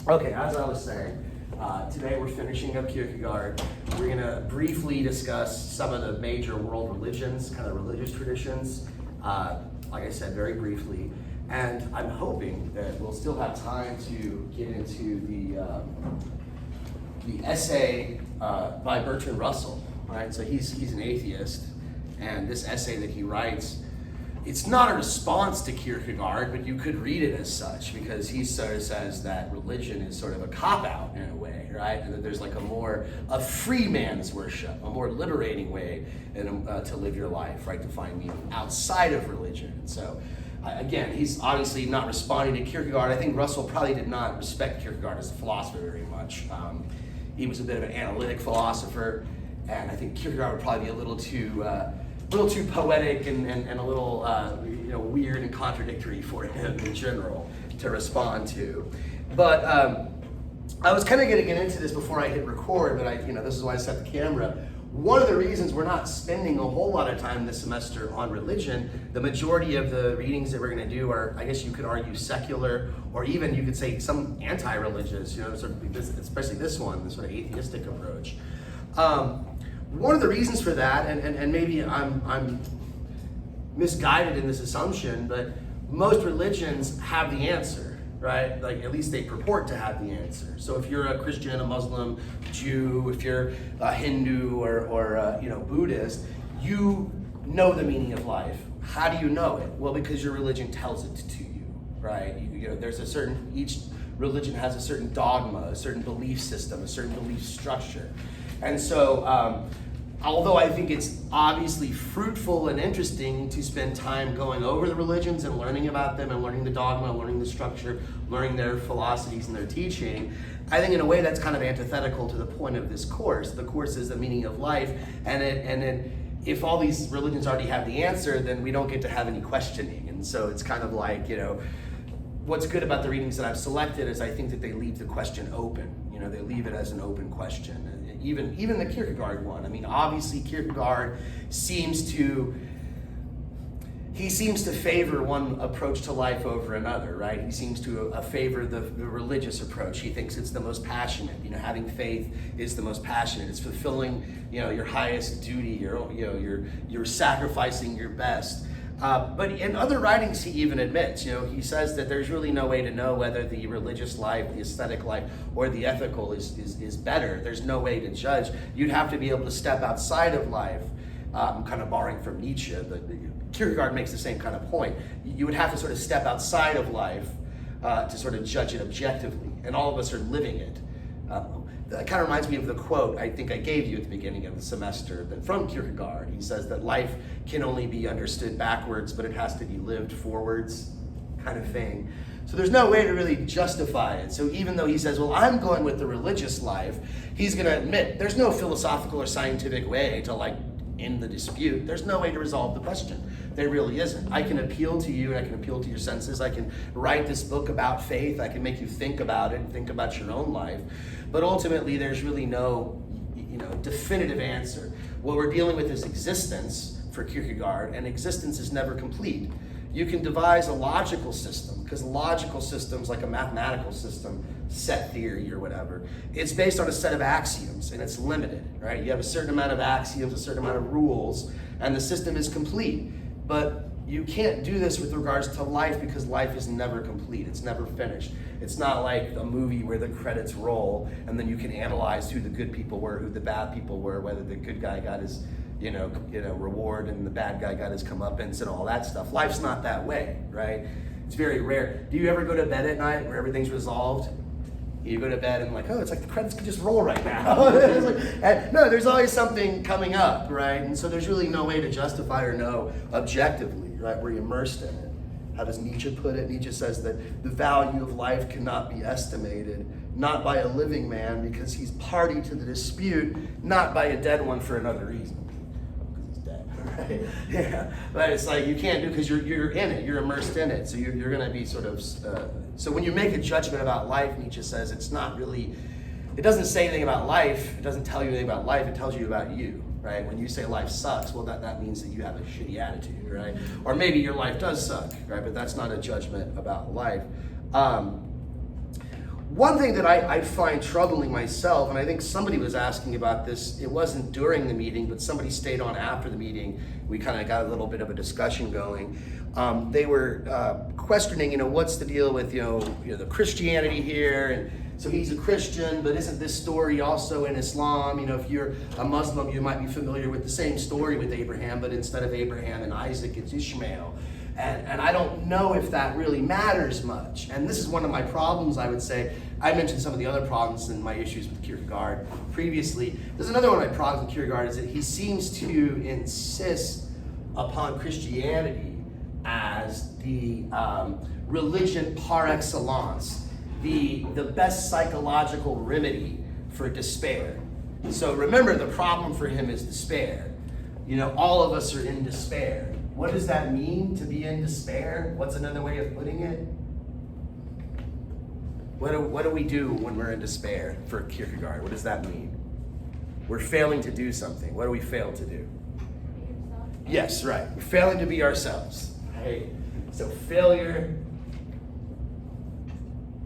Okay, as I was saying, today we're finishing up Kierkegaard. We're going to briefly discuss some of the major world religions, kind of religious traditions, like I said, very briefly. And I'm hoping that we'll still have time to get into the essay by Bertrand Russell, right? So he's an atheist, and this essay that he writes, it's not a response to Kierkegaard, but you could read it as such, because he sort of says that religion is sort of a cop-out in a way, right? And that there's like a free man's worship, a more liberating way to live your life, right? To find meaning outside of religion. And so, again, he's obviously not responding to Kierkegaard. I think Russell probably did not respect Kierkegaard as a philosopher very much. He was a bit of an analytic philosopher, and I think Kierkegaard would probably be a little too poetic and a little weird and contradictory for him in general to respond to. But I was kind of going to get into this before I hit record, but this is why I set the camera. One of the reasons we're not spending a whole lot of time this semester on religion, the majority of the readings that we're going to do are, I guess you could argue, secular, or even you could say some anti-religious, sort of, especially this one, this sort of atheistic approach. One of the reasons for that, and maybe I'm misguided in this assumption, but most religions have the answer, right? Like, at least they purport to have the answer. So if you're a Christian, a Muslim, Jew, if you're a Hindu or Buddhist, you know the meaning of life. How do you know it? Well, because your religion tells it to you, right? There's each religion has a certain dogma, a certain belief system, a certain belief structure. And so, although I think it's obviously fruitful and interesting to spend time going over the religions and learning about them and learning the dogma, learning the structure, learning their philosophies and their teaching, I think in a way that's kind of antithetical to the point of this course. The course is the meaning of life, and if all these religions already have the answer, then we don't get to have any questioning. And so it's kind of like, what's good about the readings that I've selected is I think that they leave the question open. They leave it as an open question. And even the Kierkegaard one. I mean, obviously Kierkegaard seems to favor one approach to life over another, right? He seems to favor the religious approach. He thinks it's the most passionate. Having faith is the most passionate. It's fulfilling, your highest duty. You're sacrificing your best. But in other writings, he even admits, he says that there's really no way to know whether the religious life, the aesthetic life, or the ethical is better. There's no way to judge. You'd have to be able to step outside of life, kind of borrowing from Nietzsche, but Kierkegaard makes the same kind of point. You would have to sort of step outside of life to sort of judge it objectively, and all of us are living it. That kind of reminds me of the quote I think I gave you at the beginning of the semester from Kierkegaard. He says that life can only be understood backwards, but it has to be lived forwards, kind of thing. So there's no way to really justify it. So even though he says, well, I'm going with the religious life, he's going to admit there's no philosophical or scientific way to end the dispute. There's no way to resolve the question. There really isn't. I can appeal to you, and I can appeal to your senses. I can write this book about faith. I can make you think about it and think about your own life. But ultimately, there's really no, definitive answer. What we're dealing with is existence for Kierkegaard, and existence is never complete. You can devise a logical system, because logical systems, like a mathematical system, set theory or whatever, it's based on a set of axioms, and it's limited, right? You have a certain amount of axioms, a certain amount of rules, and the system is complete. But you can't do this with regards to life, because life is never complete. It's never finished. It's not like a movie where the credits roll and then you can analyze who the good people were, who the bad people were, whether the good guy got his, reward and the bad guy got his comeuppance and all that stuff. Life's not that way, right? It's very rare. Do you ever go to bed at night where everything's resolved? You go to bed and it's like the credits could just roll right now. No, there's always something coming up, right? And so there's really no way to justify or know objectively, right? We're immersed in it. How does Nietzsche put it? Nietzsche says that the value of life cannot be estimated, not by a living man because he's party to the dispute, not by a dead one for another reason. Because he's dead, right? Yeah, but it's like you can't do, because you're in it, you're immersed in it. So you're going to be sort of, so when you make a judgment about life, Nietzsche says it's not really, it doesn't say anything about life, it doesn't tell you anything about life, it tells you about you. Right? When you say life sucks, well, that means that you have a shitty attitude, right? Or maybe your life does suck, right? But that's not a judgment about life. One thing that I find troubling myself, and I think somebody was asking about this, it wasn't during the meeting, but somebody stayed on after the meeting. We kind of got a little bit of a discussion going. They were questioning, what's the deal with, the Christianity here? And so he's a Christian, but isn't this story also in Islam? If you're a Muslim, you might be familiar with the same story with Abraham, but instead of Abraham and Isaac, it's Ishmael. And I don't know if that really matters much. And this is one of my problems, I would say. I mentioned some of the other problems and my issues with Kierkegaard previously. There's another one of my problems with Kierkegaard is that he seems to insist upon Christianity as the religion par excellence, the best psychological remedy for despair. So remember, the problem for him is despair. All of us are in despair. What does that mean to be in despair? What's another way of putting it? What do we do when we're in despair for Kierkegaard? What does that mean? We're failing to do something. What do we fail to do? Yes, right. We're failing to be ourselves. Right? So failure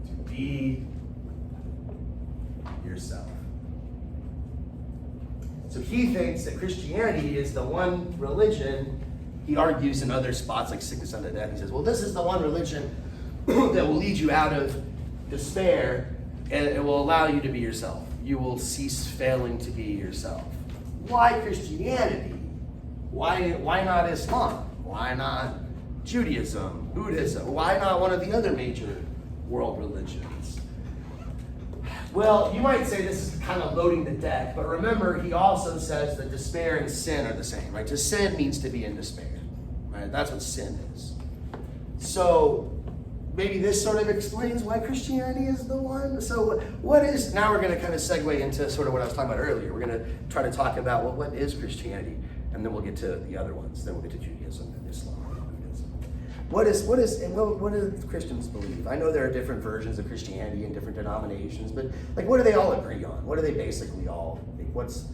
to be yourself. So he thinks that Christianity is the one religion. He argues in other spots like Sickness Unto Death. He says, well, this is the one religion that will lead you out of despair, and it will allow you to be yourself. You will cease failing to be yourself. Why Christianity? Why not Islam? Why not Judaism, Buddhism? Why not one of the other major world religions? Well, you might say this is kind of loading the deck, but remember, he also says that despair and sin are the same, right? To sin means to be in despair, right? That's what sin is. So maybe this sort of explains why Christianity is the one. So what is, now we're going to kind of segue into sort of what I was talking about earlier. We're going to try to talk about, well, what is Christianity? And then we'll get to the other ones. Then we'll get to Judaism and Islam and Buddhism. What do Christians believe? I know there are different versions of Christianity in different denominations, but like, what do they all agree on? What do they basically all think? What's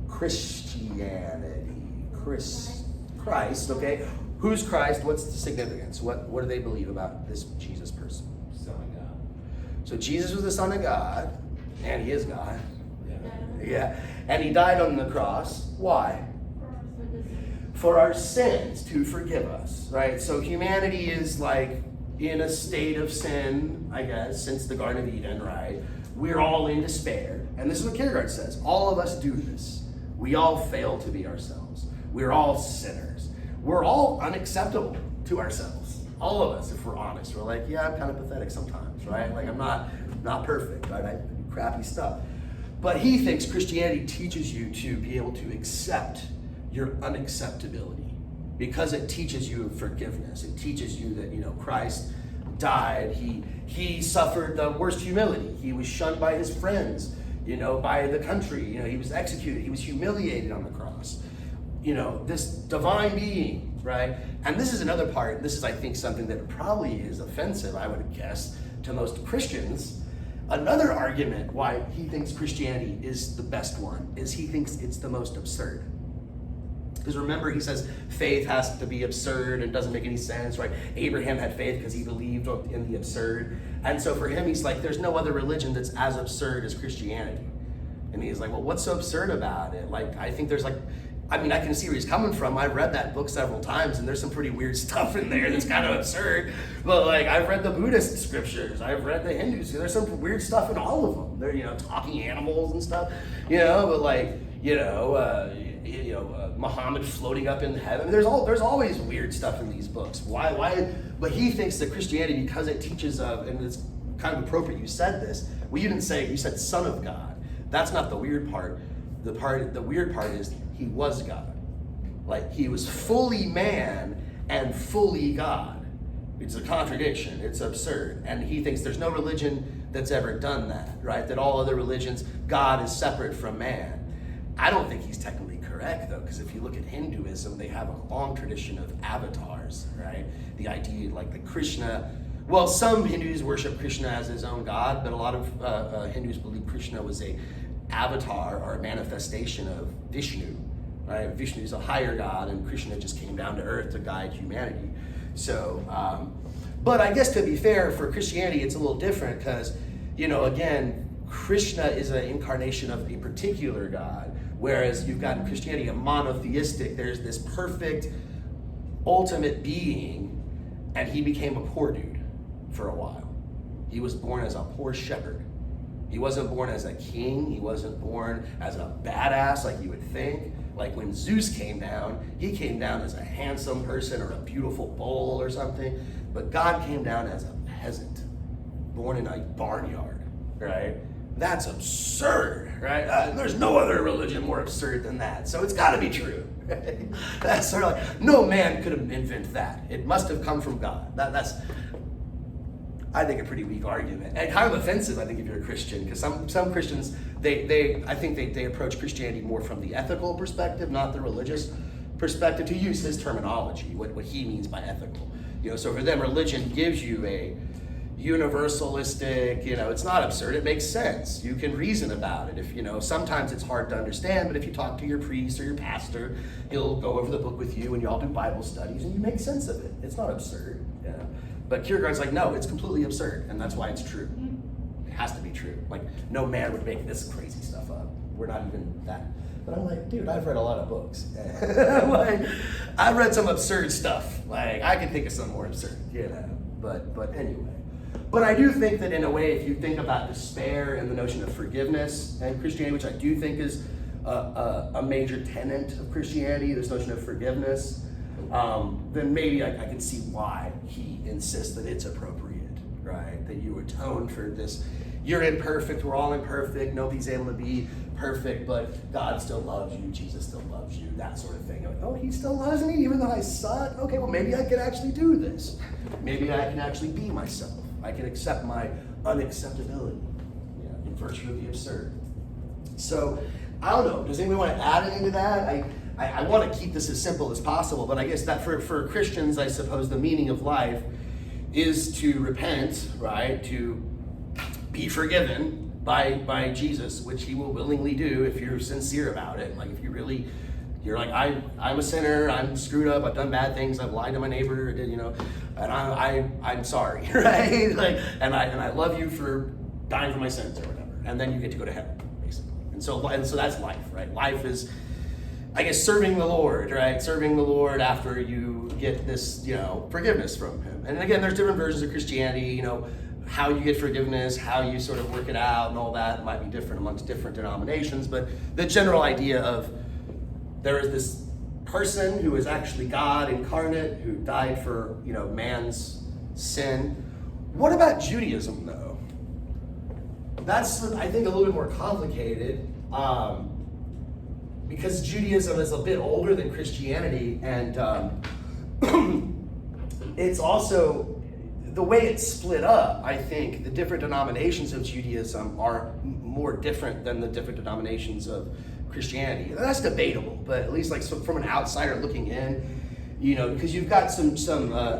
Christianity? Christ, okay? Who's Christ? What's the significance? What do they believe about this Jesus person? Son of God. So Jesus was the Son of God, and he is God. Yeah. And he died on the cross. Why? For our sins, to forgive us, right? So humanity is like in a state of sin, I guess, since the Garden of Eden, right? We're all in despair. And this is what Kierkegaard says. All of us do this. We all fail to be ourselves. We're all sinners. We're all unacceptable to ourselves. All of us, if we're honest. We're like, yeah, I'm kind of pathetic sometimes, right? Like I'm not perfect, right? I do crappy stuff. But he thinks Christianity teaches you to be able to accept your unacceptability because it teaches you forgiveness. It teaches you that, Christ died. He suffered the worst humility. He was shunned by his friends, by the country. He was executed. He was humiliated on the cross. This divine being, right? And this is another part. This is, I think, something that probably is offensive, I would guess, to most Christians. Another argument why he thinks Christianity is the best one is he thinks it's the most absurd. Because remember, he says faith has to be absurd and doesn't make any sense, right? Abraham had faith because he believed in the absurd. And so for him, he's like, there's no other religion that's as absurd as Christianity. And he's like, well, what's so absurd about it? Like, I think there's I can see where he's coming from. I've read that book several times, and there's some pretty weird stuff in there that's kind of absurd. But I've read the Buddhist scriptures. I've read the Hindus. There's some weird stuff in all of them. They're, talking animals and stuff, but Muhammad floating up in heaven. There's always weird stuff in these books. Why? But he thinks that Christianity, because it teaches of, and it's kind of appropriate you said this. Well, you didn't say, you said Son of God. That's not the weird part. The weird part is he was God. He was fully man and fully God. It's a contradiction. It's absurd. And he thinks there's no religion that's ever done that, right? That all other religions, God is separate from man. I don't think he's technically correct, though, because if you look at Hinduism, they have a long tradition of avatars, right? The idea, the Krishna. Well, some Hindus worship Krishna as his own god, but a lot of Hindus believe Krishna was a avatar or a manifestation of Vishnu, right? Vishnu is a higher god, and Krishna just came down to earth to guide humanity. So, but I guess to be fair, for Christianity, it's a little different because, again, Krishna is an incarnation of a particular God, whereas you've got in Christianity a monotheistic. There's this perfect, ultimate being, and he became a poor dude for a while. He was born as a poor shepherd. He wasn't born as a king. He wasn't born as a badass like you would think. Like when Zeus came down, he came down as a handsome person or a beautiful bull or something. But God came down as a peasant, born in a barnyard, right? That's absurd, right? There's no other religion more absurd than that. So it's got to be true. Right? That's sort of like, no man could have invented that. It must have come from God. That's, I think, a pretty weak argument, and kind of offensive, I think, if you're a Christian, because some Christians, I think they approach Christianity more from the ethical perspective, not the religious perspective, to use his terminology, what he means by ethical. So for them, religion gives you a universalistic, it's not absurd, it makes sense. You can reason about it. If, sometimes it's hard to understand, but if you talk to your priest or your pastor, he'll go over the book with you and you all do Bible studies and you make sense of it. It's not absurd, But Kierkegaard's like, no, it's completely absurd, and that's why it's true. It has to be true. Like, no man would make this crazy stuff up. We're not even that. But I'm like, dude, I've read a lot of books. Like, I've read some absurd stuff. Like, I can think of some more absurd, But anyway. But I do think that in a way, if you think about despair and the notion of forgiveness and Christianity, which I do think is a major tenet of Christianity, this notion of forgiveness, then maybe I can see why he insists that it's appropriate, right? That you atone for this. You're imperfect, we're all imperfect, nobody's able to be perfect, but God still loves you, Jesus still loves you, that sort of thing. Like, oh, he still loves me even though I suck? Okay, well maybe I can actually do this. Maybe I can actually be myself. I can accept my unacceptability, in virtue of the absurd. So, I don't know, does anybody want to add anything to that? I want to keep this as simple as possible, but I guess that for Christians, I suppose the meaning of life is to repent, right? To be forgiven by Jesus, which he will willingly do if you're sincere about it. Like if you're like, I'm a sinner, I'm screwed up, I've done bad things, I've lied to my neighbor, and I'm sorry, right? Like, and I love you for dying for my sins or whatever. And then you get to go to heaven, basically. And so that's life, right? Life is, I guess, serving the Lord, right? Serving the Lord after you get this, forgiveness from him. And again, there's different versions of Christianity, how you get forgiveness, how you sort of work it out and all that might be different amongst different denominations. But the general idea of there is this person who is actually God incarnate, who died for, man's sin. What about Judaism, though? That's, I think, a little bit more complicated. Because Judaism is a bit older than Christianity, and it's also, the way it's split up, I think, the different denominations of Judaism are more different than the different denominations of Christianity. That's debatable, but at least like from an outsider looking in, because you've got some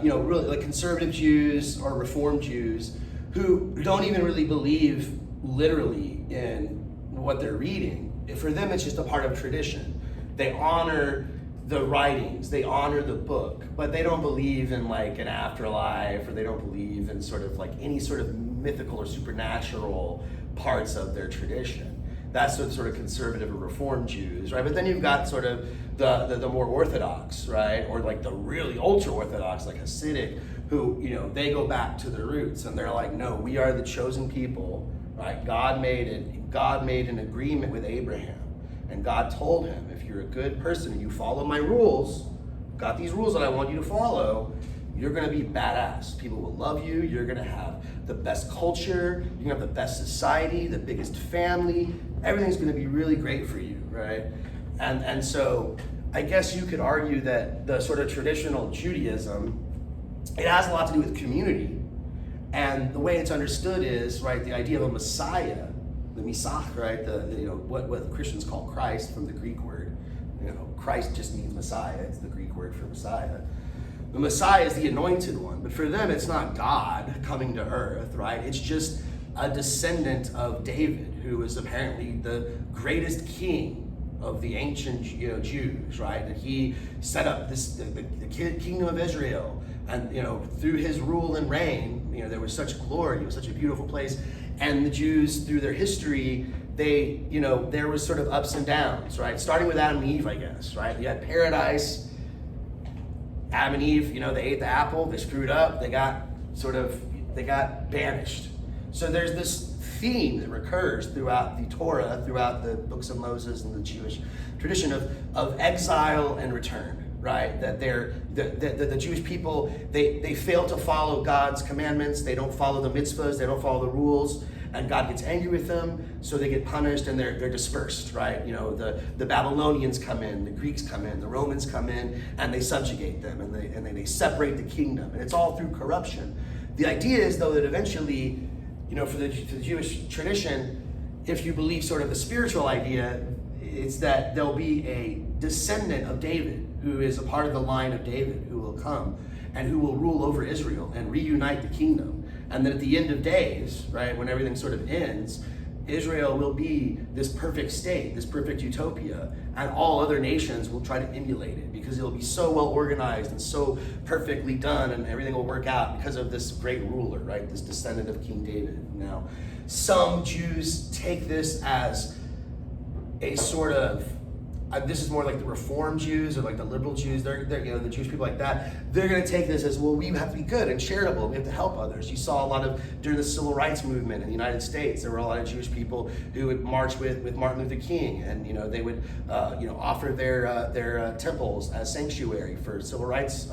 really like conservative Jews or Reformed Jews who don't even really believe literally in what they're reading. For them, it's just a part of tradition. They honor the writings, they honor the book, but they don't believe in like an afterlife, or they don't believe in sort of like any sort of mythical or supernatural parts of their tradition. That's the sort of conservative or Reformed Jews, right? But then you've got sort of the more Orthodox, right? Or like the really ultra-Orthodox, like Hasidic, who, they go back to their roots and they're like, no, we are the chosen people, right? God made an agreement with Abraham, and God told him, if you're a good person and you follow my rules, got these rules that I want you to follow, you're gonna be badass. People will love you, you're gonna have the best culture, you're gonna have the best society, the biggest family, everything's gonna be really great for you, right? And so I guess you could argue that the sort of traditional Judaism, it has a lot to do with community. And the way it's understood is, right, the idea of a Messiah, the Misach, right, what Christians call Christ from the Greek word. Christ just means Messiah, it's the Greek word for Messiah. The Messiah is the anointed one, but for them it's not God coming to earth, right? It's just a descendant of David, who was apparently the greatest king of the ancient Jews, right? That he set up the kingdom of Israel, and through his rule and reign, there was such glory, it was such a beautiful place, And the Jews, through their history, they, there was sort of ups and downs, right? Starting with Adam and Eve, I guess, right? You had paradise. Adam and Eve, they ate the apple, they screwed up, they got banished. So there's this theme that recurs throughout the Torah, throughout the books of Moses and the Jewish tradition of exile and return, right? That the Jewish people, they fail to follow God's commandments, they don't follow the mitzvahs, they don't follow the rules, and God gets angry with them, so they get punished and they're dispersed, right? The Babylonians come in, the Greeks come in, the Romans come in, and they subjugate them, and they separate the kingdom, and it's all through corruption. The idea is, though, that eventually, for the Jewish tradition, if you believe sort of the spiritual idea, it's that there'll be a descendant of David who is a part of the line of David who will come and who will rule over Israel and reunite the kingdom. And then at the end of days, right, when everything sort of ends, Israel will be this perfect state, this perfect utopia, and all other nations will try to emulate it because it'll be so well organized and so perfectly done, and everything will work out because of this great ruler, right, this descendant of King David. Now, some Jews take this as a sort of, this is more like the Reform Jews or like the liberal Jews, they're the Jewish people like that, they're going to take this as, well, we have to be good and charitable, we have to help others. You saw a lot of, during the civil rights movement in the United States, there were a lot of Jewish people who would march with Martin Luther King, and they would offer their temples as sanctuary for civil rights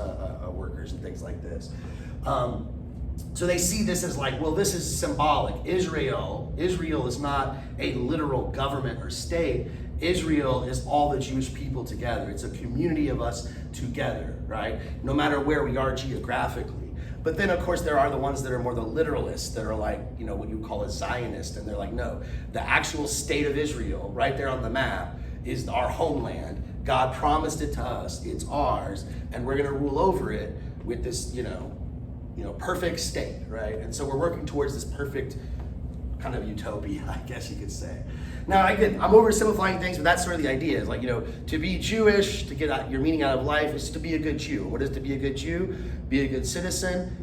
workers and things like this. So they see this as like, well, this is symbolic. Israel is not a literal government or state. Israel is all the Jewish people together. It's a community of us together, right? No matter where we are geographically. But then, of course, there are the ones that are more the literalists that are like, what you call a Zionist. And they're like, no, the actual state of Israel right there on the map is our homeland. God promised it to us. It's ours. And we're going to rule over it with this, perfect state, right? And so we're working towards this perfect kind of utopia, I guess you could say. Now, I'm oversimplifying things, but that's sort of the idea. Is like, to be Jewish, to get your meaning out of life, is to be a good Jew. What is to be a good Jew? Be a good citizen,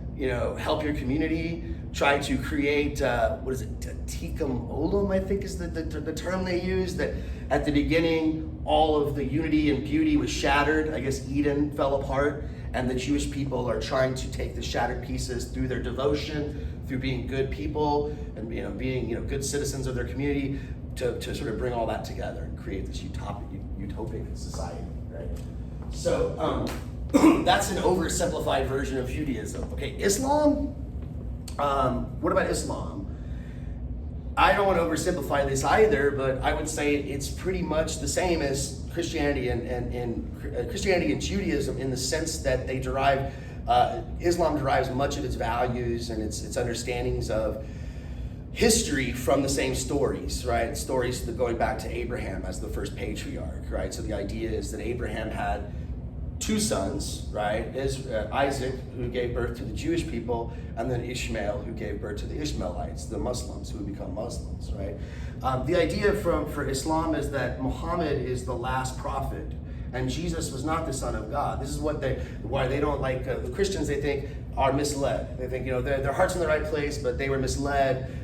help your community, try to create, tikkun olam, I think is the term they use, that at the beginning, all of the unity and beauty was shattered. I guess Eden fell apart, and the Jewish people are trying to take the shattered pieces through their devotion, through being good people, and being good citizens of their community, to sort of bring all that together and create this utopic society, right? So that's an oversimplified version of Judaism. Okay, Islam. What about Islam? I don't want to oversimplify this either, but I would say it's pretty much the same as Christianity and Christianity and Judaism, in the sense that they derive. Islam derives much of its values and its understandings of history from the same stories, right? Stories going back to Abraham as the first patriarch, right? So the idea is that Abraham had two sons, right? Isaac, who gave birth to the Jewish people, and then Ishmael, who gave birth to the Ishmaelites, the Muslims, who would become Muslims, right? The idea for Islam is that Muhammad is the last prophet, and Jesus was not the Son of God. This is why they don't like the Christians. They think are misled. They think their heart's in the right place, but they were misled.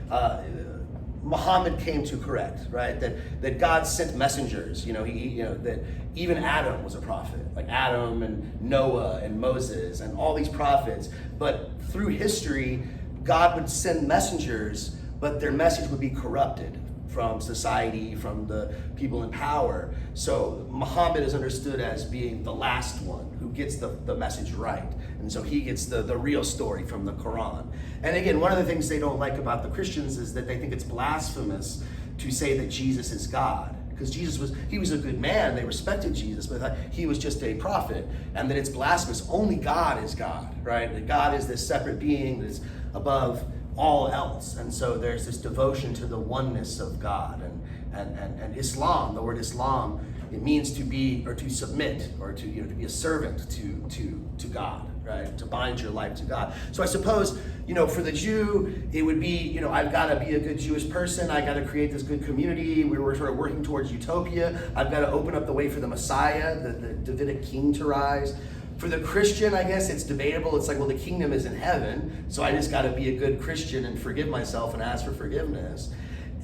Muhammad came to correct, right? That God sent messengers. That even Adam was a prophet, like Adam and Noah and Moses and all these prophets. But through history, God would send messengers, but their message would be corrupted from society, from the people in power. So Muhammad is understood as being the last one who gets the message right. And so he gets the real story from the Quran. And again, one of the things they don't like about the Christians is that they think it's blasphemous to say that Jesus is God. Because he was a good man, they respected Jesus, but he was just a prophet. And that it's blasphemous. Only God is God, right? That God is this separate being that's above all else. And so there's this devotion to the oneness of God. And Islam, the word Islam, it means to be, or to submit, or to be a servant to God, right? To bind your life to God. So I suppose, for the Jew, it would be, I've got to be a good Jewish person. I got to create this good community. We're sort of working towards utopia. I've got to open up the way for the Messiah, the Davidic king, to rise. For the Christian, I guess it's debatable. It's like, well, the kingdom is in heaven, so I just got to be a good Christian and forgive myself and ask for forgiveness.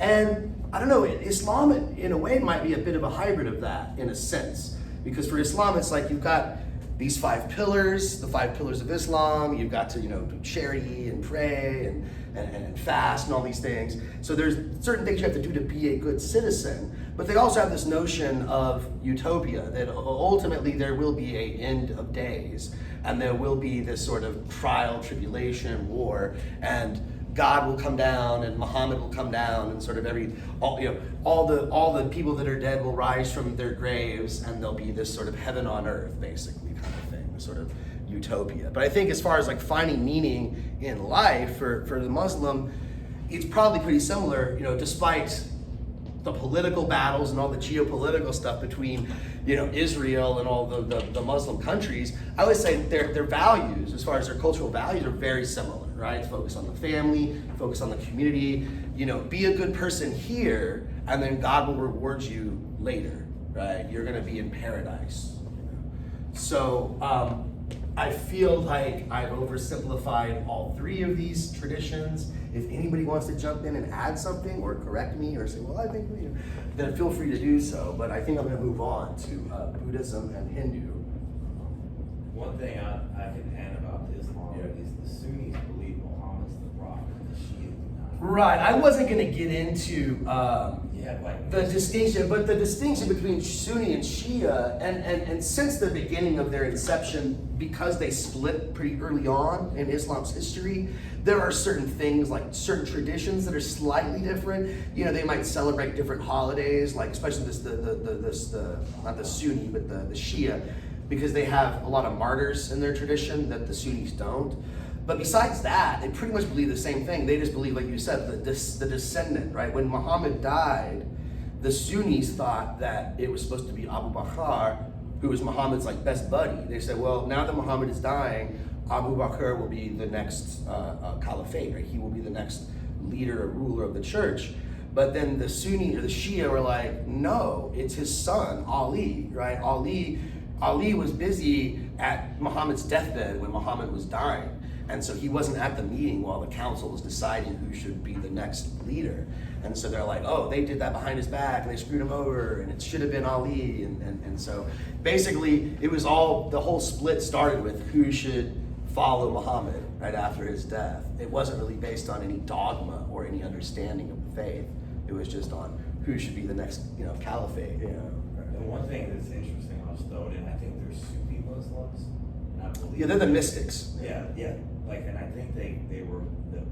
And I don't know, Islam in a way might be a bit of a hybrid of that in a sense. Because for Islam, it's like you've got these 5 pillars, the 5 pillars of Islam. You've got to, do charity and pray and fast and all these things. So there's certain things you have to do to be a good citizen. But they also have this notion of utopia, that ultimately there will be an end of days, and there will be this sort of trial, tribulation, war, and God will come down, and Muhammad will come down, and sort of all the people that are dead will rise from their graves, and there'll be this sort of heaven on earth, basically, kind of thing, this sort of utopia. But I think as far as like finding meaning in life for the Muslim, it's probably pretty similar, despite the political battles and all the geopolitical stuff between, Israel and all the Muslim countries. I would say their values, as far as their cultural values, are very similar, right? Focus on the family, focus on the community, be a good person here, and then God will reward you later, right? You're gonna be in paradise. So I feel like I've oversimplified all 3 of these traditions. If anybody wants to jump in and add something or correct me or say, well, I think, then feel free to do so. But I think I'm going to move on to Buddhism and Hindu. One thing I can add about Islam is the Sunnis believe Muhammad's the prophet, and the Shias do not. Right. I wasn't going to get into the distinction, but the distinction between Sunni and Shia, and since the beginning of their inception, because they split pretty early on in Islam's history, there are certain things, like certain traditions that are slightly different. They might celebrate different holidays, like especially not the Sunni, but the Shia, because they have a lot of martyrs in their tradition that the Sunnis don't. But besides that, they pretty much believe the same thing. They just believe, like you said, the descendant, right? When Muhammad died, the Sunnis thought that it was supposed to be Abu Bakr, who was Muhammad's best buddy. They said, well, now that Muhammad is dying, Abu Bakr will be the next caliphate, right? He will be the next leader or ruler of the church. But then the Sunni or the Shia were like, no, it's his son, Ali, right? Ali was busy at Muhammad's deathbed when Muhammad was dying. And so he wasn't at the meeting while the council was deciding who should be the next leader. And so they're like, oh, they did that behind his back and they screwed him over and it should have been Ali. And so basically it was the whole split started with who should follow Muhammad right after his death. It wasn't really based on any dogma or any understanding of the faith. It was just on who should be the next, caliphate. And one thing that's interesting, I was thrown in, I think there's Sufi Muslims. And I believe Yeah, they're the mystics. Yeah. And I think they were the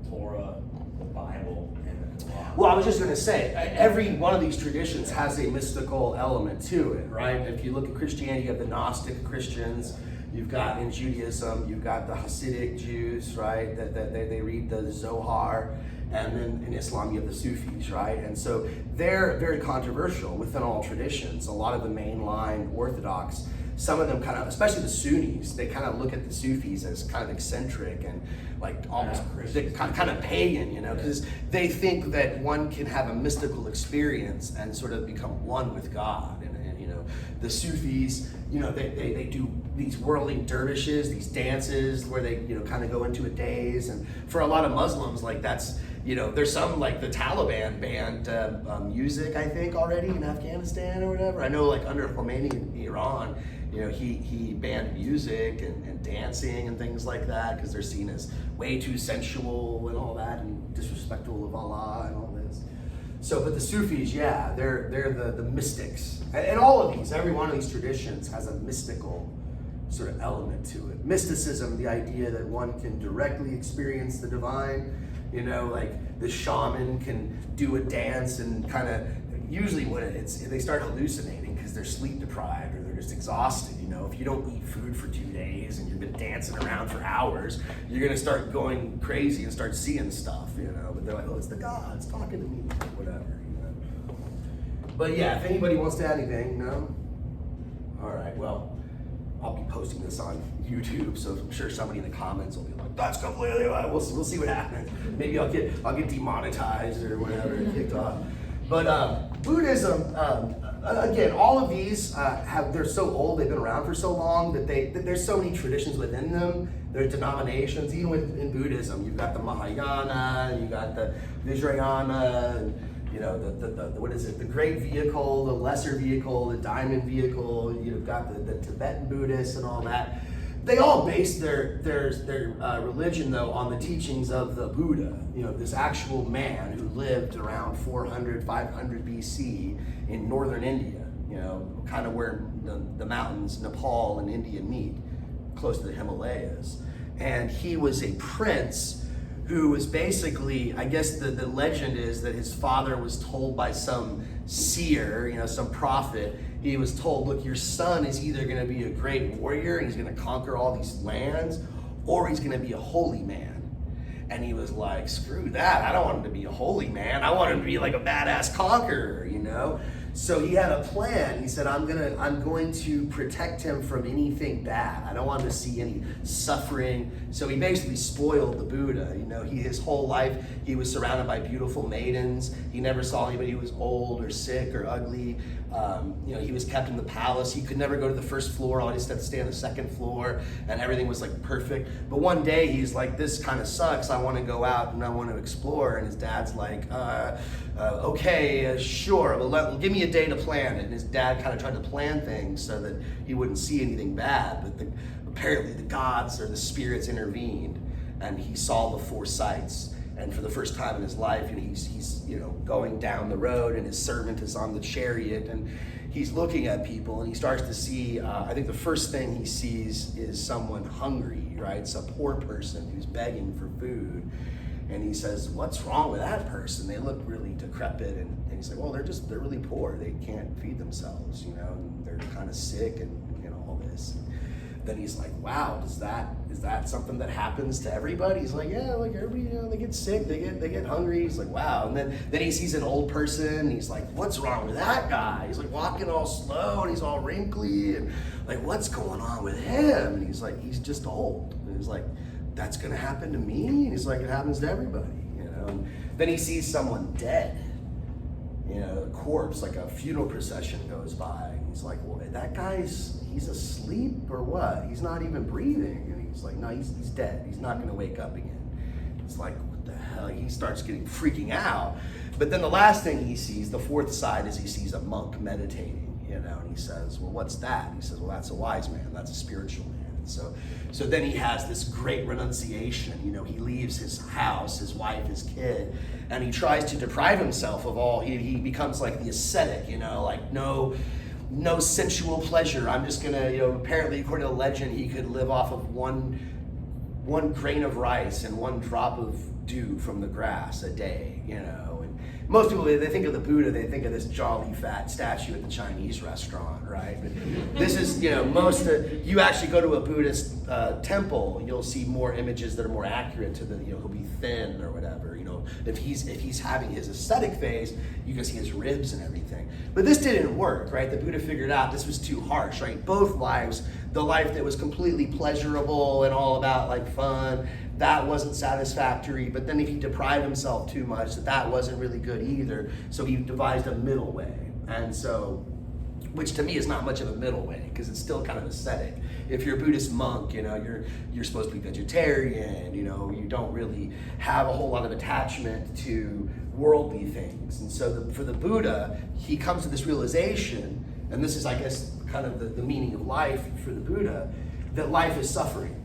Torah, the Bible, and the Quran. Well, I was just going to say, every one of these traditions has a mystical element to it, right? If you look at Christianity, you have the Gnostic Christians. You've got in Judaism, you've got the Hasidic Jews, right? That they read the Zohar. And then in Islam, you have the Sufis, right? And so they're very controversial within all traditions. A lot of the mainline Orthodox, some of them kind of, especially the Sunnis, they kind of look at the Sufis as kind of eccentric and almost kind of pagan, because they think that one can have a mystical experience and sort of become one with God. And the Sufis, they do these whirling dervishes, these dances where they, kind of go into a daze. And for a lot of Muslims, that's, there's some the Taliban banned music, I think, already in Afghanistan or whatever. I know under Khomeini in Iran, he banned music and dancing and things like that because they're seen as way too sensual and all that and disrespectful of Allah and all this. So, but the Sufis, yeah, they're the mystics. And all of these, every one of these traditions has a mystical sort of element to it. Mysticism, the idea that one can directly experience the divine, the shaman can do a dance and kind of, usually when they start hallucinating because they're sleep deprived or they're just exhausted. If you don't eat food for 2 days and you've been dancing around for hours, you're gonna start going crazy and start seeing stuff, But they're like, oh, it's the gods talking to me, whatever, But yeah, if anybody wants to add anything, no? All right, well, I'll be posting this on YouTube, so I'm sure somebody in the comments will be like, "That's completely right." We'll see what happens. Maybe I'll get demonetized or whatever, kicked off. But Buddhism, again, all of these they're so old, they've been around for so long that there's so many traditions within them. There are denominations, even in Buddhism. You've got the Mahayana, you've got the Vajrayana, and, the what is it? The great vehicle, the lesser vehicle, the diamond vehicle. You've got the Tibetan Buddhists and all that. They all base their religion, though, on the teachings of the Buddha, this actual man who lived around 400, 500 BC in northern India, kind of where the mountains, Nepal and India meet, close to the Himalayas. And he was a prince who was basically, I guess the legend is that his father was told by some seer, some prophet, he was told, look, your son is either going to be a great warrior and he's going to conquer all these lands, or he's going to be a holy man. And he was like, screw that, I don't want him to be a holy man, I want him to be like a badass conqueror, So he had a plan. He said, I'm going to protect him from anything bad. I don't want him to see any suffering. So he basically spoiled the Buddha. His whole life he was surrounded by beautiful maidens. He never saw anybody who was old or sick or ugly. He was kept in the palace. He could never go to the first floor. Always had to stay on the second floor, and everything was like perfect. But one day he's like, this kind of sucks. I want to go out and I want to explore. And his dad's like, okay, sure. Well, give me a day to plan it. And his dad kind of tried to plan things so that he wouldn't see anything bad. But apparently the gods or the spirits intervened, and he saw the four sights. And for the first time in his life, he's going down the road, and his servant is on the chariot, and he's looking at people, and he starts to see, I think the first thing he sees is someone hungry, right? It's a poor person who's begging for food. And he says, what's wrong with that person? They look really decrepit. And he's like, well, they're really poor. They can't feed themselves, and they're kind of sick and all this. Then he's like, wow, is that something that happens to everybody? He's like, yeah, like everybody, they get sick, they get hungry. He's like, wow. And then he sees an old person, and he's like, what's wrong with that guy? He's like walking all slow, and he's all wrinkly, and like, what's going on with him? And he's like, he's just old. And he's like, that's gonna happen to me? And he's like, it happens to everybody, And then he sees someone dead, a corpse, like a funeral procession goes by. And he's like, well, that he's asleep or what? He's not even breathing. And he's like, no, he's dead. He's not gonna wake up again. It's like, what the hell? He starts freaking out. But then the last thing he sees, the fourth side, is he sees a monk meditating, and he says, well, what's that? And he says, well, that's a wise man. That's a spiritual man. So then he has this great renunciation. He leaves his house, his wife, his kid, and he tries to deprive himself of all. He becomes like the ascetic, like no sensual pleasure. I'm just gonna, apparently according to legend, he could live off of one grain of rice and one drop of dew from the grass a day, And most people, they think of the Buddha, they think of this jolly fat statue at the Chinese restaurant, right? But this is, you actually go to a Buddhist temple, you'll see more images that are more accurate to the, he'll be thin or whatever, If he's having his ascetic phase, you can see his ribs and everything. But this didn't work, right? The Buddha figured out this was too harsh, right? Both lives, the life that was completely pleasurable and all about like fun, that wasn't satisfactory. But then if he deprived himself too much, that wasn't really good either. So he devised a middle way. And so, which to me is not much of a middle way, because it's still kind of ascetic. If you're a Buddhist monk, you're supposed to be vegetarian, you don't really have a whole lot of attachment to worldly things. And so for the Buddha, he comes to this realization, and this is, I guess, kind of the meaning of life for the Buddha, that life is suffering.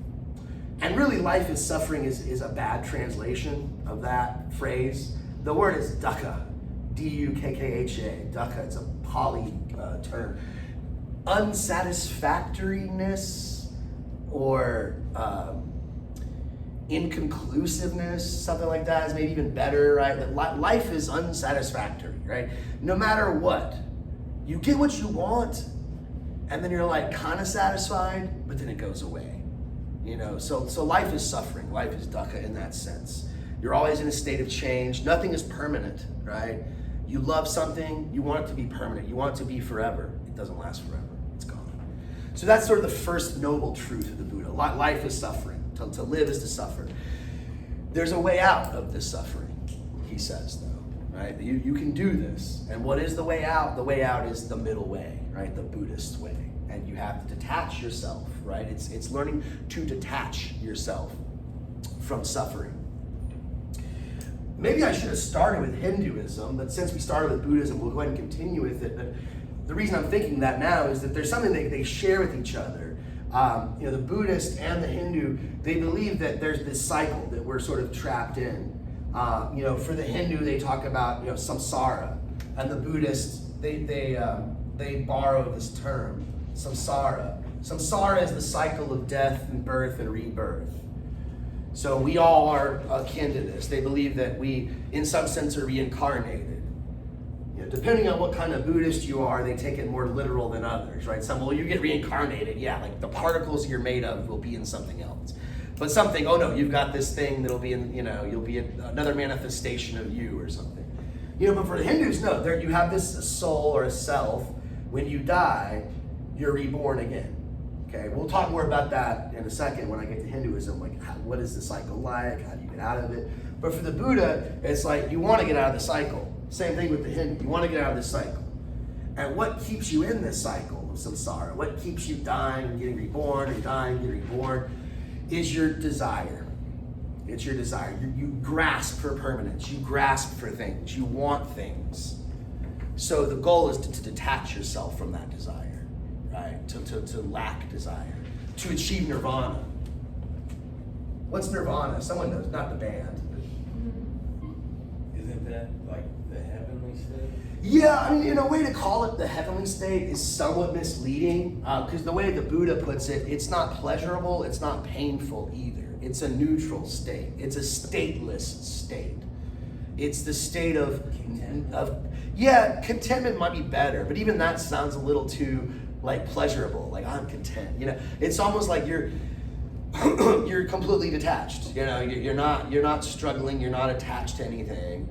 And really, life is suffering is a bad translation of that phrase. The word is dukkha, D-U-K-K-H-A, dukkha. It's a Pali term. Unsatisfactoriness or inconclusiveness, something like that is maybe even better, right? That life is unsatisfactory, right? No matter what, you get what you want, and then you're like kind of satisfied, but then it goes away. So life is suffering. Life is dukkha in that sense. You're always in a state of change. Nothing is permanent, right? You love something, you want it to be permanent. You want it to be forever. It doesn't last forever. It's gone. So that's sort of the first noble truth of the Buddha. Life is suffering. To live is to suffer. There's a way out of this suffering, he says, though. right? You can do this. And what is the way out? The way out is the middle way, right? The Buddhist way. And you have to detach yourself, right? It's learning to detach yourself from suffering. Maybe I should have started with Hinduism, but since we started with Buddhism, we'll go ahead and continue with it. But the reason I'm thinking that now is that there's something that they share with each other. The Buddhist and the Hindu, they believe that there's this cycle that we're sort of trapped in. For the Hindu, they talk about samsara, and the Buddhists they borrow this term, samsara. Samsara is the cycle of death and birth and rebirth. So we all are akin to this. They believe that we, in some sense, are reincarnated. Depending on what kind of Buddhist you are, they take it more literal than others, right? Some, well, you get reincarnated, yeah, like the particles you're made of will be in something else. But something, oh no, you've got this thing that'll be in, you'll be another manifestation of you or something. But for the Hindus, no, you have this soul or a self. When you die, you're reborn again. Okay, we'll talk more about that in a second when I get to Hinduism, like what is the cycle like, how do you get out of it? But for the Buddha, it's like you want to get out of the cycle. Same thing with the Hindu, you want to get out of this cycle. And what keeps you in this cycle of samsara, what keeps you dying and getting reborn, or dying and getting reborn, is your desire. It's your desire. You grasp for permanence, you grasp for things, you want things. So the goal is to detach yourself from that desire, right? To lack desire, to achieve nirvana. What's nirvana? Someone knows, not the band. Isn't that like the heavenly state? Yeah, in a way to call it the heavenly state is somewhat misleading, because the way the Buddha puts it, it's not pleasurable, it's not painful either. It's a neutral state. It's a stateless state. It's the state of contentment might be better, but even that sounds a little too pleasurable. Like I'm content. It's almost like you're completely detached. You're not struggling. You're not attached to anything.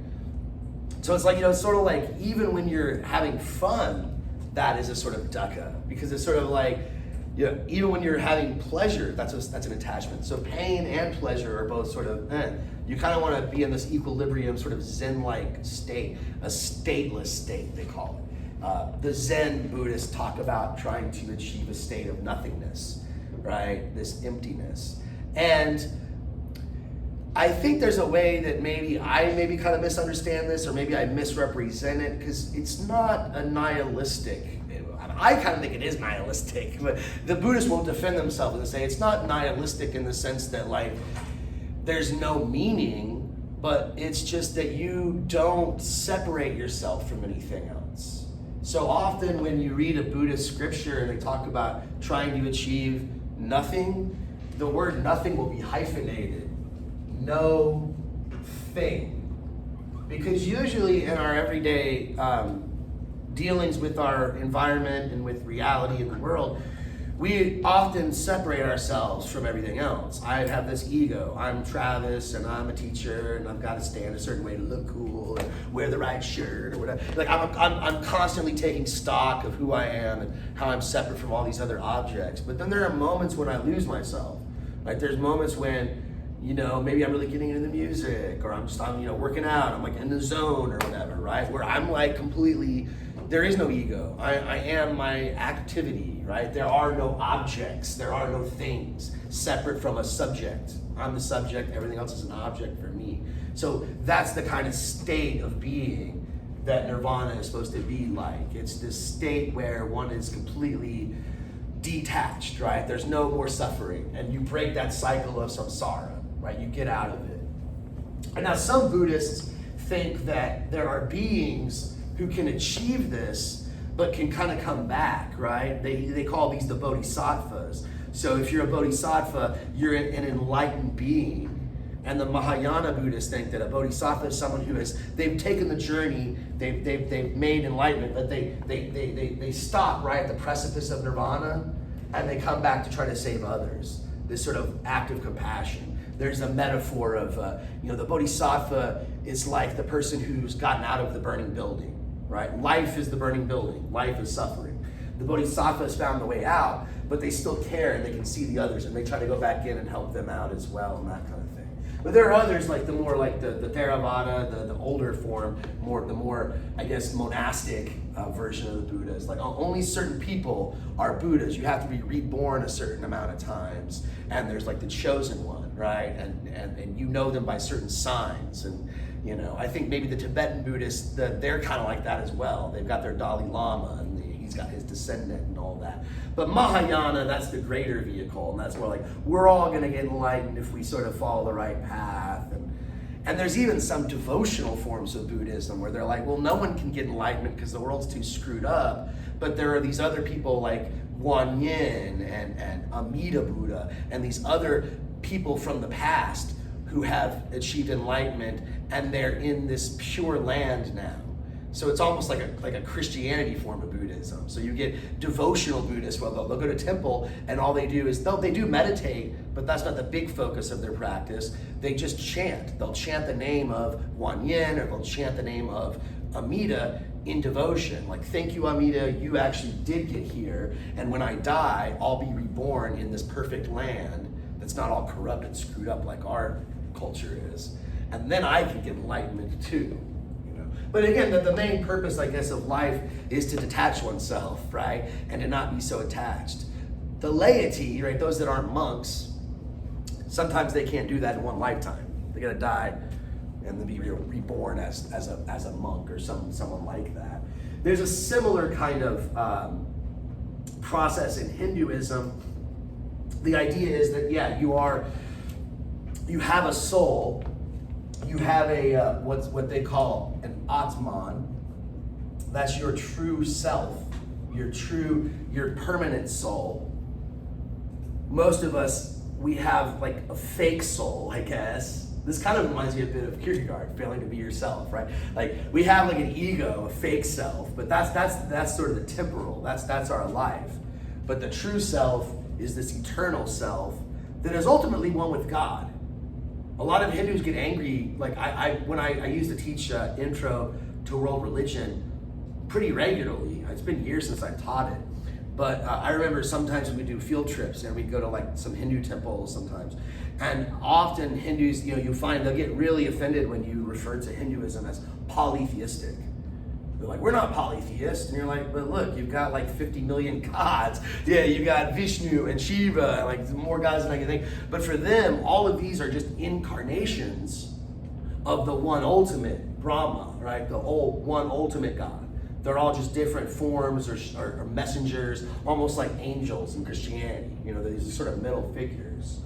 So it's like it's sort of like even when you're having fun, that is a sort of dukkha, because it's sort of like even when you're having pleasure, that's an attachment. So pain and pleasure are both sort of You kind of want to be in this equilibrium, sort of Zen-like state, a stateless state, they call it. The Zen Buddhists talk about trying to achieve a state of nothingness, right? This emptiness. And I think there's a way that maybe I kind of misunderstand this, or maybe I misrepresent it, because it's not a nihilistic. I kind of think it is nihilistic, but the Buddhists won't defend themselves and say it's not nihilistic in the sense that there's no meaning, but it's just that you don't separate yourself from anything else. So often when you read a Buddhist scripture and they talk about trying to achieve nothing, the word nothing will be hyphenated. No thing. Because usually in our everyday dealings with our environment and with reality in the world, we often separate ourselves from everything else. I have this ego. I'm Travis, and I'm a teacher, and I've got to stand a certain way to look cool and wear the right shirt or whatever. I'm constantly taking stock of who I am and how I'm separate from all these other objects. But then there are moments when I lose myself. There's moments when maybe I'm really getting into the music, or I'm working out. I'm in the zone or whatever, right? Where I'm completely. There is no ego. I am my activity, right? There are no objects. There are no things separate from a subject. I'm the subject. Everything else is an object for me. So that's the kind of state of being that nirvana is supposed to be like. It's this state where one is completely detached, right? There's no more suffering. And you break that cycle of samsara, right? You get out of it. And now some Buddhists think that there are beings who can achieve this, but can kind of come back, right? They call these the bodhisattvas. So if you're a bodhisattva, you're an enlightened being. And the Mahayana Buddhists think that a bodhisattva is someone who they've taken the journey, they've made enlightenment, but they stop right at the precipice of nirvana, and they come back to try to save others. This sort of act of compassion. There's a metaphor of, the bodhisattva is like the person who's gotten out of the burning building. Right? Life is the burning building. Life is suffering. The bodhisattva has found the way out, but they still care and they can see the others and they try to go back in and help them out as well and that kind of thing. But there are others, like the more like the Theravada, the older form, the more I guess monastic version of the Buddhas. Like only certain people are Buddhas. You have to be reborn a certain amount of times, and there's like the chosen one, right? And you know them by certain signs. And you know, I think maybe the Tibetan Buddhists, they're kind of like that as well. They've got their Dalai Lama, and he's got his descendant and all that. But Mahayana, that's the greater vehicle, and that's more like we're all going to get enlightened if we sort of follow the right path. And there's even some devotional forms of Buddhism where they're like, well, no one can get enlightenment because the world's too screwed up. But there are these other people like Guan Yin and Amida Buddha and these other people from the past who have achieved enlightenment, and they're in this pure land now. So it's almost like a Christianity form of Buddhism. So you get devotional Buddhists, well, they'll go to temple, and all they do is, they do meditate, but that's not the big focus of their practice. They just chant. They'll chant the name of Guan Yin, or they'll chant the name of Amida in devotion. Like, thank you, Amida, you actually did get here, and when I die, I'll be reborn in this perfect land that's not all corrupt and screwed up like our culture is. And then I can get enlightenment too. But again, the main purpose, I guess, of life is to detach oneself, right? And to not be so attached. The laity, right, those that aren't monks, sometimes they can't do that in one lifetime. They gotta die and then be reborn as a monk or someone like that. There's a similar kind of process in Hinduism. The idea is that, yeah, you have a soul. You have a what they call an Atman. That's your true self, your permanent soul. Most of us, we have like a fake soul, I guess. This kind of reminds me a bit of Kierkegaard, failing to be yourself, right? Like we have like an ego, a fake self, but that's sort of the temporal. That's our life. But the true self is this eternal self that is ultimately one with God. A lot of Hindus get angry, like when I used to teach intro to world religion pretty regularly. It's been years since I taught it. But I remember sometimes we do field trips and we'd go to like some Hindu temples sometimes. And often Hindus, you find they'll get really offended when you refer to Hinduism as polytheistic. They're like, we're not polytheists. And you're like, but look, you've got like 50 million gods. Yeah, you got Vishnu and Shiva, like more gods than I can think. But for them, all of these are just incarnations of the one ultimate Brahma, right? The one ultimate God. They're all just different forms or messengers, almost like angels in Christianity. These sort of middle figures.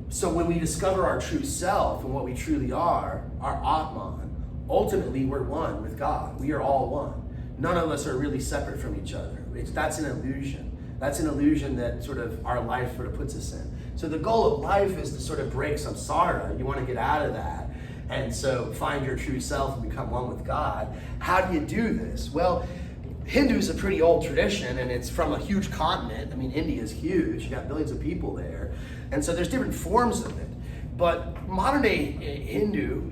So when we discover our true self and what we truly are, our Atman, ultimately, we're one with God. We are all one. None of us are really separate from each other. That's an illusion. That's an illusion that sort of our life sort of puts us in. So the goal of life is to sort of break samsara. You want to get out of that. And so find your true self and become one with God. How do you do this? Well, Hindu is a pretty old tradition, and it's from a huge continent. I mean, India is huge. You got billions of people there. And so there's different forms of it. But modern day Hindu,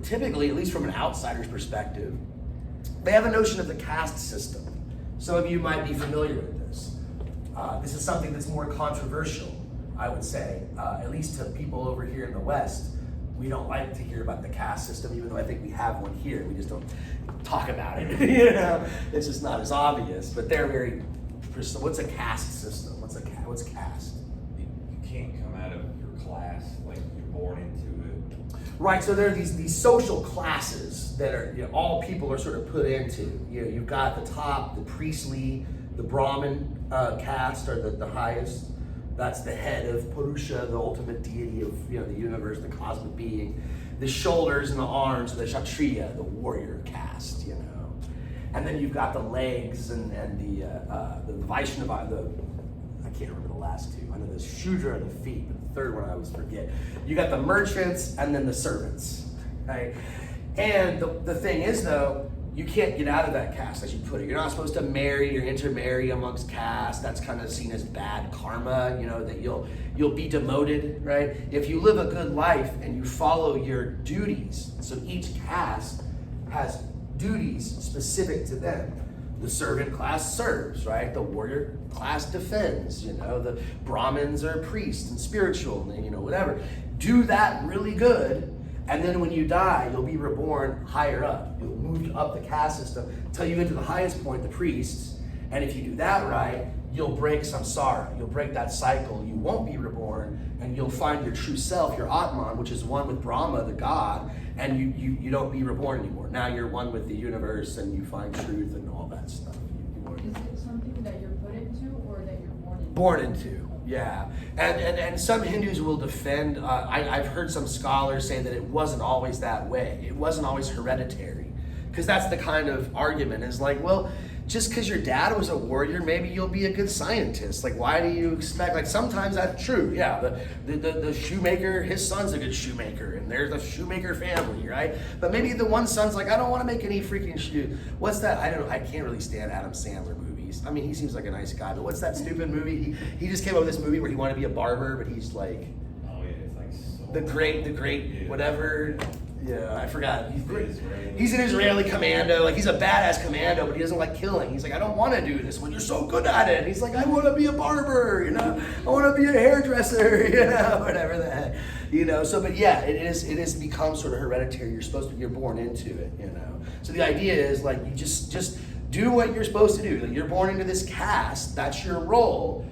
typically, at least from an outsider's perspective, they have a notion of the caste system. Some of you might be familiar with this. This is something that's more controversial, I would say, at least to people over here in the West. We don't like to hear about the caste system, even though I think we have one here. We just don't talk about it. It's just not as obvious. But they're very. What's a caste system? What's caste? You can't come out of your class like you're born into it. Right. So there are these social classes that are all people are sort of put into. You've got the top, the priestly, the Brahmin caste are the highest. That's the head of Purusha, the ultimate deity of the universe, the cosmic being. The shoulders and the arms are the Kshatriya, the warrior caste, And then you've got the legs and the Vaishnava, I can't remember the last two. I know the Shudra and the feet, but the third one I always forget. You got the merchants and then the servants, right? And the thing is, though, you can't get out of that caste, as you put it. You're not supposed to marry or intermarry amongst caste. That's kind of seen as bad karma, that you'll be demoted, right? If you live a good life and you follow your duties, so each caste has duties specific to them. The servant class serves, right? The warrior class defends, the Brahmins are priests and spiritual, whatever. do that really good, and then when you die, you'll be reborn higher up. You'll move up the caste system until you get to the highest point, the priests. And if you do that right, you'll break samsara. You'll break that cycle. You won't be reborn, and you'll find your true self, your Atman, which is one with Brahma, the God, and you don't be reborn anymore. Now you're one with the universe, and you find truth and all that stuff. Is it something that you're put into or that you're born into? Born into, yeah. And some Hindus will defend, I've heard some scholars say that it wasn't always that way. It wasn't always hereditary. Because that's the kind of argument, is like, well, just because your dad was a warrior, maybe you'll be a good scientist. Like, why do you expect, like, sometimes that's true, yeah. The shoemaker, his son's a good shoemaker, and there's a shoemaker family, right? But maybe the one son's like, I don't want to make any freaking shoe. What's that? I can't really stand Adam Sandler movies. I mean, he seems like a nice guy, but what's that stupid movie? He just came up with this movie where he wanted to be a barber, but he's like, Oh yeah, it's like so. the great, Yeah. whatever. Yeah, I forgot. Israeli. He's an Israeli commando. Like, he's a badass commando, but he doesn't like killing. He's like, I don't want to do this. Well, you're so good at it. And he's like, I want to be a barber, you know. I want to be a hairdresser, you know, whatever the heck, you know. So, but yeah, it is become sort of hereditary. You're born into it, you know. So the idea is like, you just do what you're supposed to do. Like, you're born into this caste. That's your role.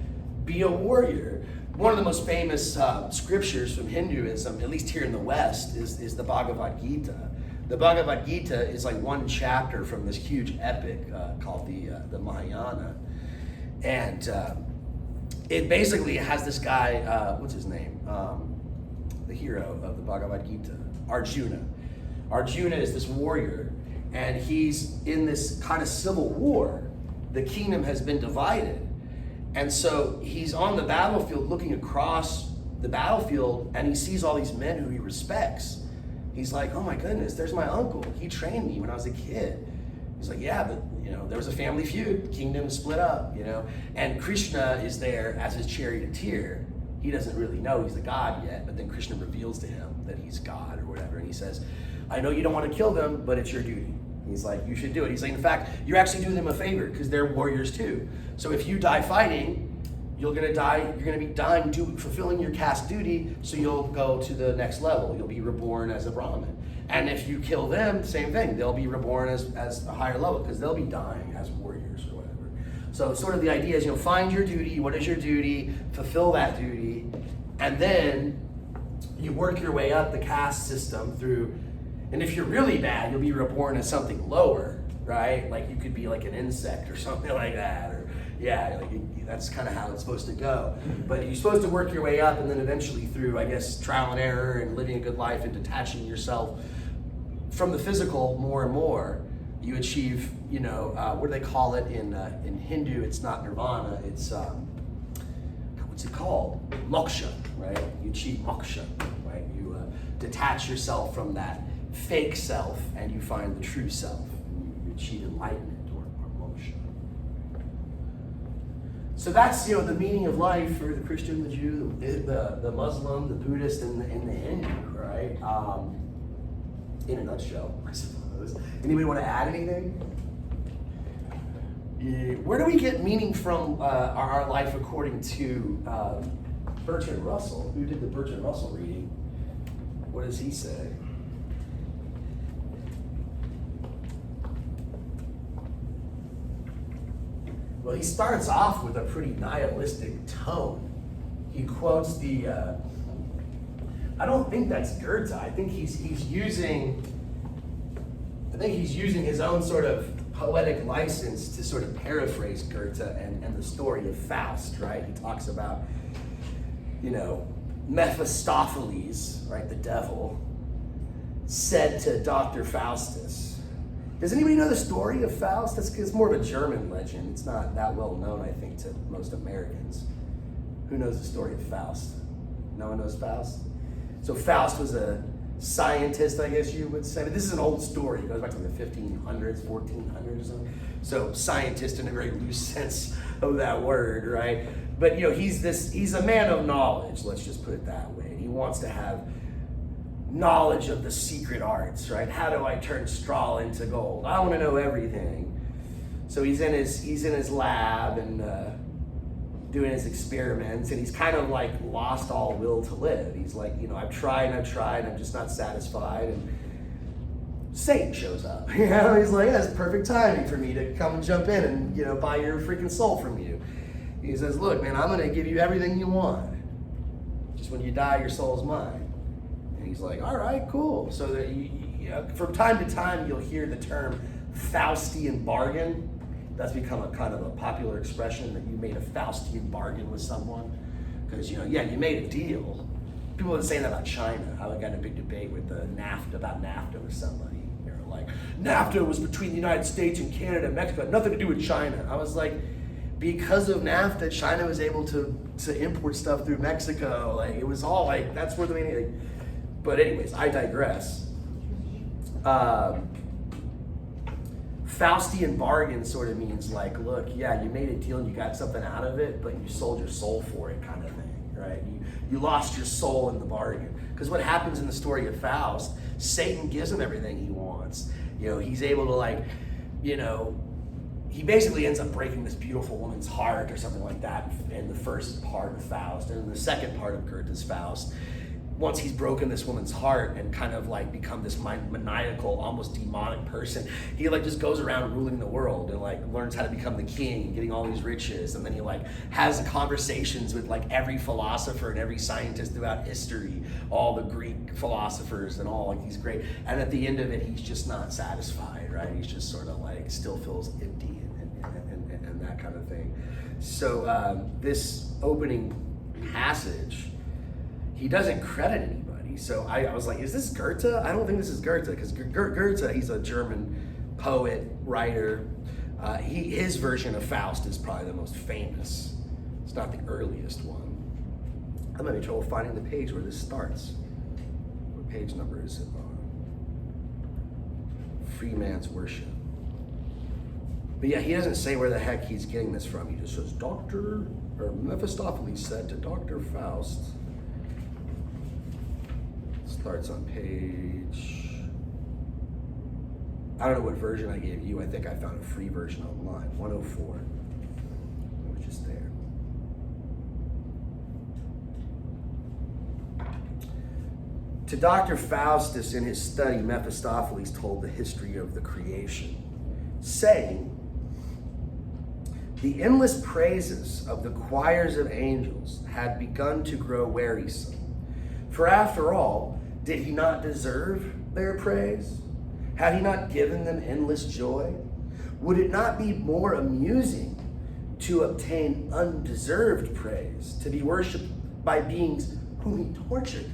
Be a warrior. One of the most famous scriptures from Hinduism, at least here in the West, is the Bhagavad Gita. The Bhagavad Gita is like one chapter from this huge epic called the Mahayana. And it basically has this guy, what's his name? The hero of the Bhagavad Gita, Arjuna. Arjuna is this warrior, and he's in this kind of civil war. The kingdom has been divided. And so he's on the battlefield looking across the battlefield, and he sees all these men who he respects. He's like, oh my goodness, there's my uncle. He trained me when I was a kid. He's like, yeah, but you know, there was a family feud, kingdom split up, you know. And Krishna is there as his charioteer. He doesn't really know he's the god yet, but then Krishna reveals to him that he's God or whatever. And he says, I know you don't want to kill them, but it's your duty. He's like, you should do it. He's like, in fact, you're actually doing them a favor because they're warriors too. So if you die fighting, you're gonna be dying fulfilling your caste duty, so you'll go to the next level. You'll be reborn as a Brahmin. And if you kill them, same thing. They'll be reborn as a higher level because they'll be dying as warriors or whatever. So sort of the idea is, find your duty. What is your duty? Fulfill that duty. And then you work your way up the caste system through. And if you're really bad, you'll be reborn as something lower, right? Like you could be like an insect or something like that. Or that's kind of how it's supposed to go. But you're supposed to work your way up, and then eventually through, I guess, trial and error and living a good life and detaching yourself from the physical more and more, you achieve, what do they call it in Hindu? It's not Nirvana. It's what's it called? Moksha, right? You achieve moksha, right? You detach yourself from that fake self, and you find the true self. And you achieve enlightenment or moksha. So that's the meaning of life for the Christian, the Jew, the Muslim, the Buddhist, and the Hindu, right? In a nutshell, I suppose. Anybody want to add anything? Yeah. Where do we get meaning from our life according to Bertrand Russell? Who did the Bertrand Russell reading? What does he say? Well, he starts off with a pretty nihilistic tone. He quotes I don't think that's Goethe. I think he's using his own sort of poetic license to sort of paraphrase Goethe and the story of Faust, right? He talks about, Mephistopheles, right, the devil, said to Dr. Faustus. Does anybody know the story of Faust? It's more of a German legend. It's not that well known, I think, to most Americans. Who knows the story of Faust? No one knows Faust? So Faust was a scientist, I guess you would say. But this is an old story. It goes back to the 1500s, 1400s or something. So scientist in a very loose sense of that word, right? But he's a man of knowledge, let's just put it that way. And he wants to have knowledge of the secret arts, right? How do I turn straw into gold? I want to know everything. So he's in his lab, and doing his experiments, and he's kind of like lost all will to live. He's like, I've tried and I've tried, and I'm just not satisfied. And Satan shows up. He's like, yeah, it's perfect timing for me to come and jump in and, buy your freaking soul from you. He says, look, man, I'm going to give you everything you want. Just when you die, your soul's mine. And he's like, all right, cool. So that from time to time, you'll hear the term Faustian bargain. That's become a kind of a popular expression, that you made a Faustian bargain with someone. Because, you made a deal. People have been saying that about China. I got in a big debate with NAFTA with somebody. They were like, NAFTA was between the United States and Canada and Mexico. It had nothing to do with China. I was like, because of NAFTA, China was able to import stuff through Mexico. Like, it was all like, that's where the meaning. But anyways, I digress. Faustian bargain sort of means like, look, yeah, you made a deal and you got something out of it, but you sold your soul for it, kind of thing, right? You lost your soul in the bargain. Because what happens in the story of Faust, Satan gives him everything he wants. He's able to he basically ends up breaking this beautiful woman's heart or something like that in the first part of Faust. And in the second part of Goethe's Faust, once he's broken this woman's heart and kind of like become this maniacal, almost demonic person, he just goes around ruling the world and learns how to become the king and getting all these riches. And then he has conversations with every philosopher and every scientist throughout history, all the Greek philosophers and all, he's great. And at the end of it, he's just not satisfied, right? He's just sort of still feels empty and that kind of thing. So this opening passage, he doesn't credit anybody. So I was like, is this Goethe? I don't think this is Goethe, because Goethe, he's a German poet, writer. His version of Faust is probably the most famous. It's not the earliest one. I'm having trouble finding the page where this starts. What page number is it on? Free Man's Worship. But yeah, he doesn't say where the heck he's getting this from. He just says, Mephistopheles said to Dr. Faust. Starts on page, I don't know what version I gave you. I think I found a free version online, 104. It was just there. To Dr. Faustus in his study, Mephistopheles told the history of the creation, saying, the endless praises of the choirs of angels had begun to grow wearisome. For after all, did he not deserve their praise? Had he not given them endless joy? Would it not be more amusing to obtain undeserved praise, to be worshipped by beings whom he tortured?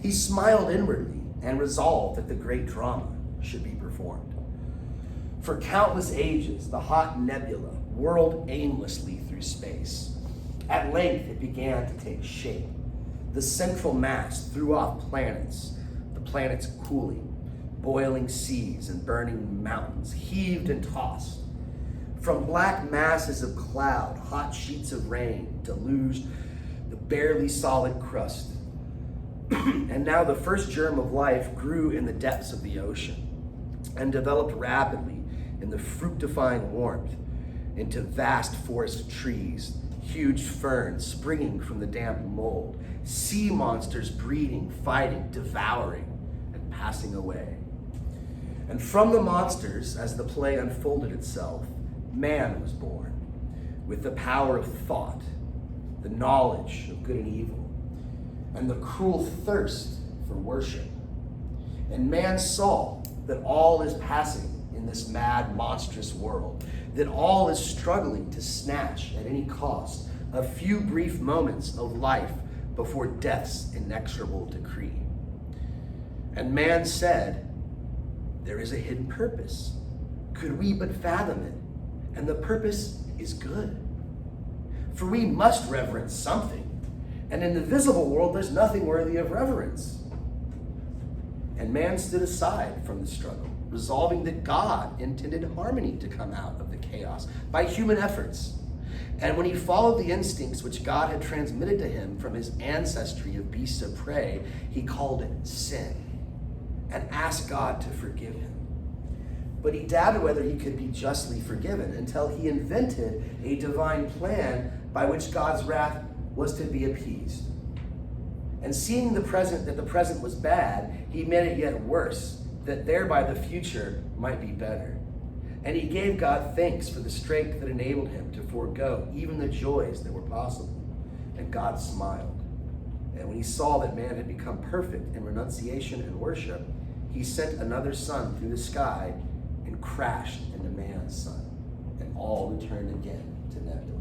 He smiled inwardly and resolved that the great drama should be performed. For countless ages, the hot nebula whirled aimlessly through space. At length, it began to take shape. The central mass threw off planets, the planets cooling, boiling seas and burning mountains, heaved and tossed. From black masses of cloud, hot sheets of rain deluged the barely solid crust. And now the first germ of life grew in the depths of the ocean and developed rapidly in the fructifying warmth into vast forest trees, huge ferns springing from the damp mold, sea monsters breeding, fighting, devouring, and passing away. And from the monsters, as the play unfolded itself, man was born, with the power of thought, the knowledge of good and evil, and the cruel thirst for worship. And man saw that all is passing in this mad, monstrous world, that all is struggling to snatch at any cost a few brief moments of life before death's inexorable decree. And man said, there is a hidden purpose. Could we but fathom it? And the purpose is good. For we must reverence something. And in the visible world, there's nothing worthy of reverence. And man stood aside from the struggle, resolving that God intended harmony to come out of the chaos by human efforts. And when he followed the instincts which God had transmitted to him from his ancestry of beasts of prey, he called it sin and asked God to forgive him. But he doubted whether he could be justly forgiven until he invented a divine plan by which God's wrath was to be appeased. And seeing that the present was bad, he made it yet worse, that thereby the future might be better. And he gave God thanks for the strength that enabled him to forego even the joys that were possible. And God smiled. And when he saw that man had become perfect in renunciation and worship, he sent another sun through the sky and crashed into man's sun. And all returned again to nebula.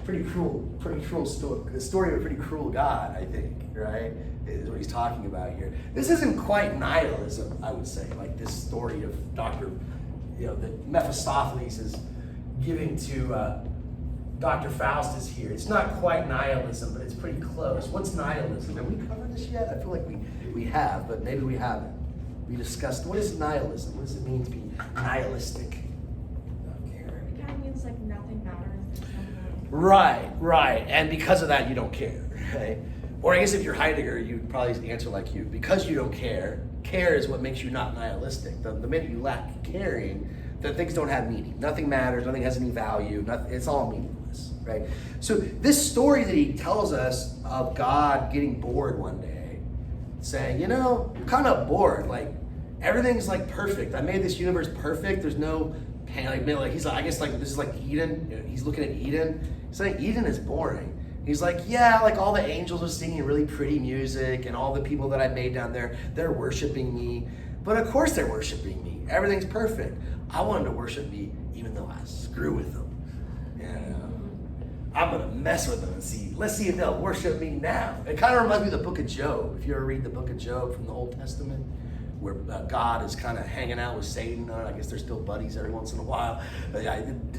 Pretty cruel story. The story of a pretty cruel God, I think, right? Is what he's talking about here. This isn't quite nihilism, I would say, like this story of that Mephistopheles is giving to Dr. Faustus here. It's not quite nihilism, but it's pretty close. What's nihilism? Have we covered this yet? I feel like we have, but maybe we haven't. We discussed, what is nihilism? What does it mean to be nihilistic? It kind of means like nothing matters. Right. And because of that, you don't care, right? Or I guess if you're Heidegger, you'd probably answer like you. Because you don't care is what makes you not nihilistic. The minute you lack caring, then things don't have meaning. Nothing matters, nothing has any value, it's all meaningless, right? So this story that he tells us of God getting bored one day, saying, I'm kind of bored, like everything's like perfect. I made this universe perfect, there's no pain, he's like, I guess like this is like Eden, he's looking at Eden, he's like, Eden is boring. He's like, yeah, like all the angels are singing really pretty music and all the people that I made down there, they're worshiping me. But of course they're worshiping me. Everything's perfect. I want them to worship me even though I screw with them. I'm going to mess with them and let's see if they'll worship me now. It kind of reminds me of the book of Job. If you ever read the book of Job from the Old Testament, where God is kind of hanging out with Satan. I guess they're still buddies every once in a while.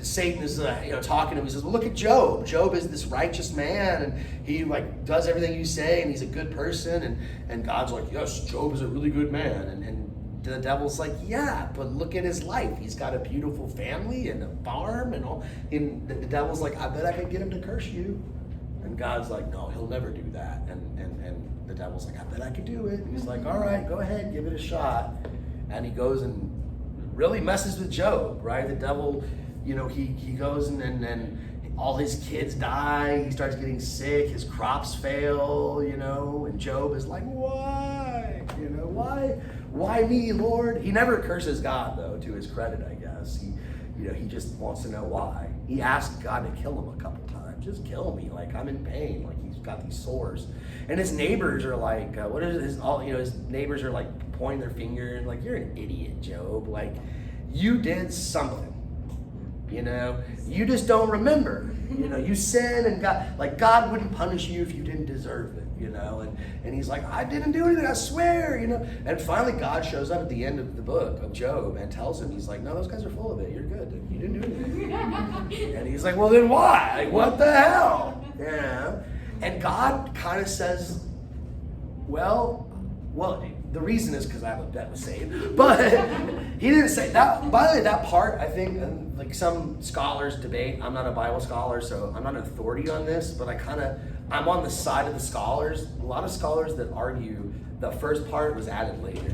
Satan is talking to him. He says, well, look at Job. Job is this righteous man, and he like does everything you say, and he's a good person. And God's like, yes, Job is a really good man. And the devil's like, yeah, but look at his life. He's got a beautiful family and a farm and all. And the devil's like, I bet I could get him to curse you. And God's like, no, he'll never do that. And the devil's like, I bet I could do it. And he's like, all right, go ahead, give it a shot. And he goes and really messes with Job, right? The devil, he goes and all his kids die. He starts getting sick. His crops fail, and Job is like, why? Why me, Lord? He never curses God, though, to his credit, I guess. He just wants to know why. He asked God to kill him a couple times. Just kill me, like I'm in pain, like he's got these sores. And his neighbors are like, his neighbors are like pointing their finger and like, you're an idiot, Job. Like, you did something, you just don't remember. You sin and God wouldn't punish you if you didn't deserve it, and he's like, I didn't do anything, I swear, And finally God shows up at the end of the book of Job and tells him, he's like, no, those guys are full of it. You're good. You didn't do anything. And he's like, well, then why? Like, what the hell? And God kind of says, well, the reason is because I have a bet with Satan. But he didn't say that. By the way, that part, I think, like some scholars debate. I'm not a Bible scholar, so I'm not an authority on this, but I'm on the side of the scholars. A lot of scholars that argue the first part was added later.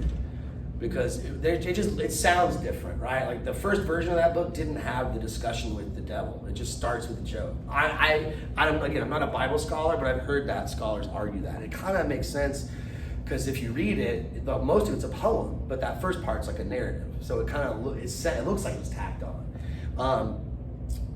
Because it sounds different, right? Like the first version of that book didn't have the discussion with the devil. It just starts with Job. I'm not a Bible scholar, but I've heard that scholars argue that. It kind of makes sense because if you read it, most of it's a poem, but that first part's like a narrative. So it kind of it looks like it was tacked on.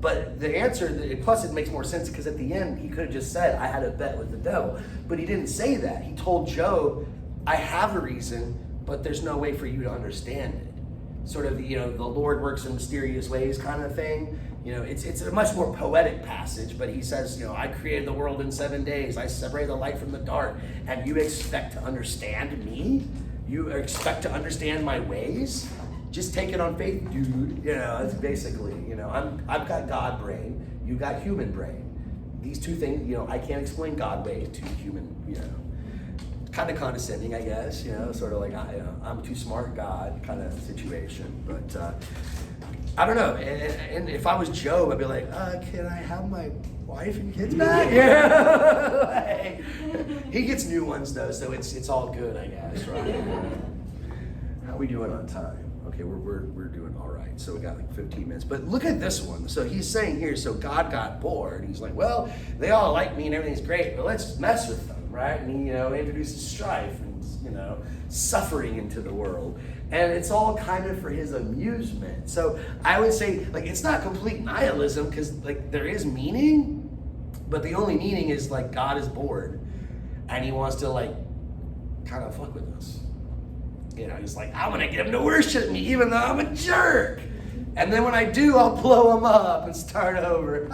But the answer, plus it makes more sense because at the end he could have just said, I had a bet with the devil. But he didn't say that. He told Job, I have a reason, but there's no way for you to understand it. Sort of, the Lord works in mysterious ways kind of thing. It's a much more poetic passage, but he says, I created the world in 7 days. I separated the light from the dark. And you expect to understand me? You expect to understand my ways? Just take it on faith, dude. It's basically, I've got God brain. You got human brain. These two things, I can't explain God ways to human, kind of condescending, I guess, sort of like I'm too smart God kind of situation. But I don't know. And if I was Job, I'd be like, can I have my wife and kids back? He gets new ones though, so it's all good, I guess, right? How are we doing on time? Okay, we're doing all right. So we got like 15 minutes. But look at this one. So he's saying here, so God got bored. He's like, well, they all like me and everything's great, but let's mess with them, right? And he, introduces strife and, suffering into the world. And it's all kind of for his amusement. So I would say, like, it's not complete nihilism because, like, there is meaning, but the only meaning is, like, God is bored and he wants to, like, kind of fuck with us. He's like, I'm going to get him to worship me even though I'm a jerk. And then when I do, I'll blow him up and start over.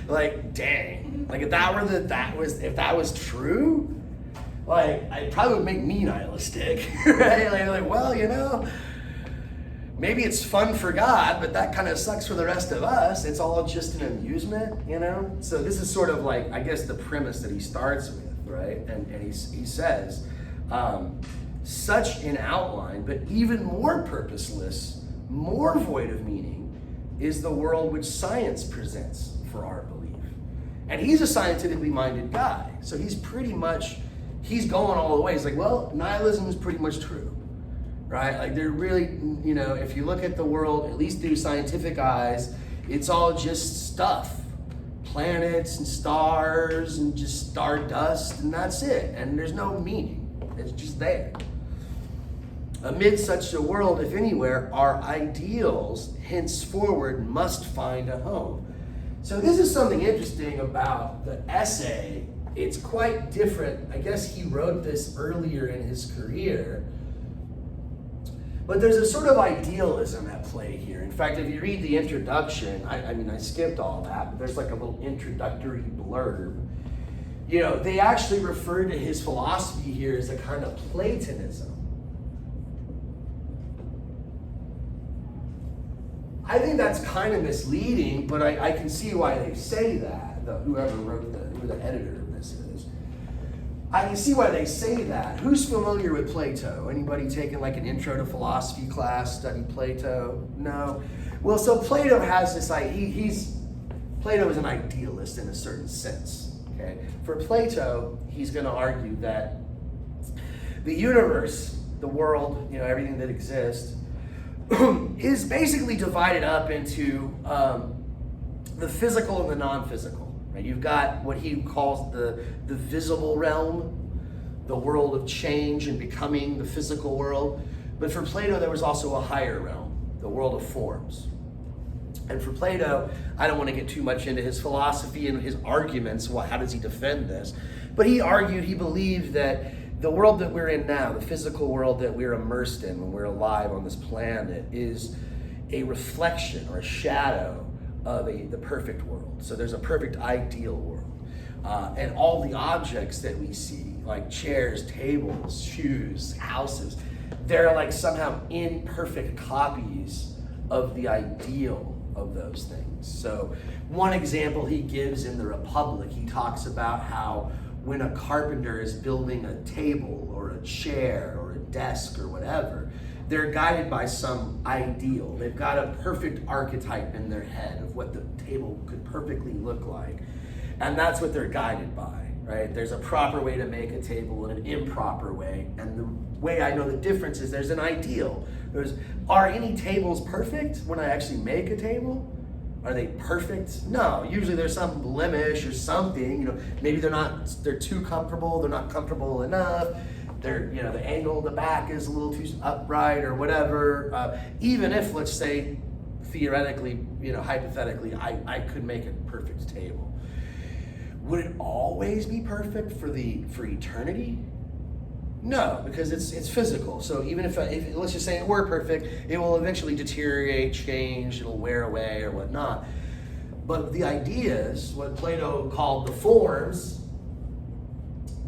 Like, dang. Like, if that was true, like, it probably would make me nihilistic, right? Like, well, maybe it's fun for God, but that kind of sucks for the rest of us. It's all just an amusement, So this is sort of like, I guess, the premise that he starts with, right? And he says, such an outline, but even more purposeless, more void of meaning, is the world which science presents for our belief. And he's a scientifically minded guy, so he's going all the way. He's like, well, nihilism is pretty much true, right? Like, they're really, if you look at the world, at least through scientific eyes, it's all just stuff. Planets and stars and just stardust, and that's it. And there's no meaning. It's just there. Amid such a world, if anywhere, our ideals henceforward must find a home. So this is something interesting about the essay. It's quite different. I guess he wrote this earlier in his career. But there's a sort of idealism at play here. In fact, if you read the introduction, I skipped all that, but there's like a little introductory blurb. They actually refer to his philosophy here as a kind of Platonism. I think that's kind of misleading, but I can see why they say that, who the editor of this is. I can see why they say that. Who's familiar with Plato? Anybody taken like an intro to philosophy class, studied Plato? No? Well, so Plato has this idea, Plato is an idealist in a certain sense, okay? For Plato, he's going to argue that the universe, the world, everything that exists, is basically divided up into the physical and the non-physical. Right? You've got what he calls the visible realm, the world of change and becoming the physical world. But for Plato, there was also a higher realm, the world of forms. And for Plato, I don't want to get too much into his philosophy and his arguments. How does he defend this? But he believed that the world that we're in now, the physical world that we're immersed in when we're alive on this planet, is a reflection or a shadow of the perfect world. So there's a perfect ideal world. And all the objects that we see, like chairs, tables, shoes, houses, they're like somehow imperfect copies of the ideal of those things. So one example he gives in the Republic, he talks about how when a carpenter is building a table or a chair or a desk or whatever, they're guided by some ideal. They've got a perfect archetype in their head of what the table could perfectly look like. And that's what they're guided by, right? There's a proper way to make a table and an improper way. And the way I know the difference is there's an ideal. Are any tables perfect when I actually make a table? Are they perfect? No, usually there's some blemish or something, maybe they're too comfortable, they're not comfortable enough, the angle of the back is a little too upright or whatever. Even if, let's say, theoretically, hypothetically, I could make a perfect table. Would it always be perfect for eternity? No, because it's physical. So even if let's just say it were perfect, it will eventually deteriorate, change, it'll wear away or whatnot. But the ideas, what Plato called the forms,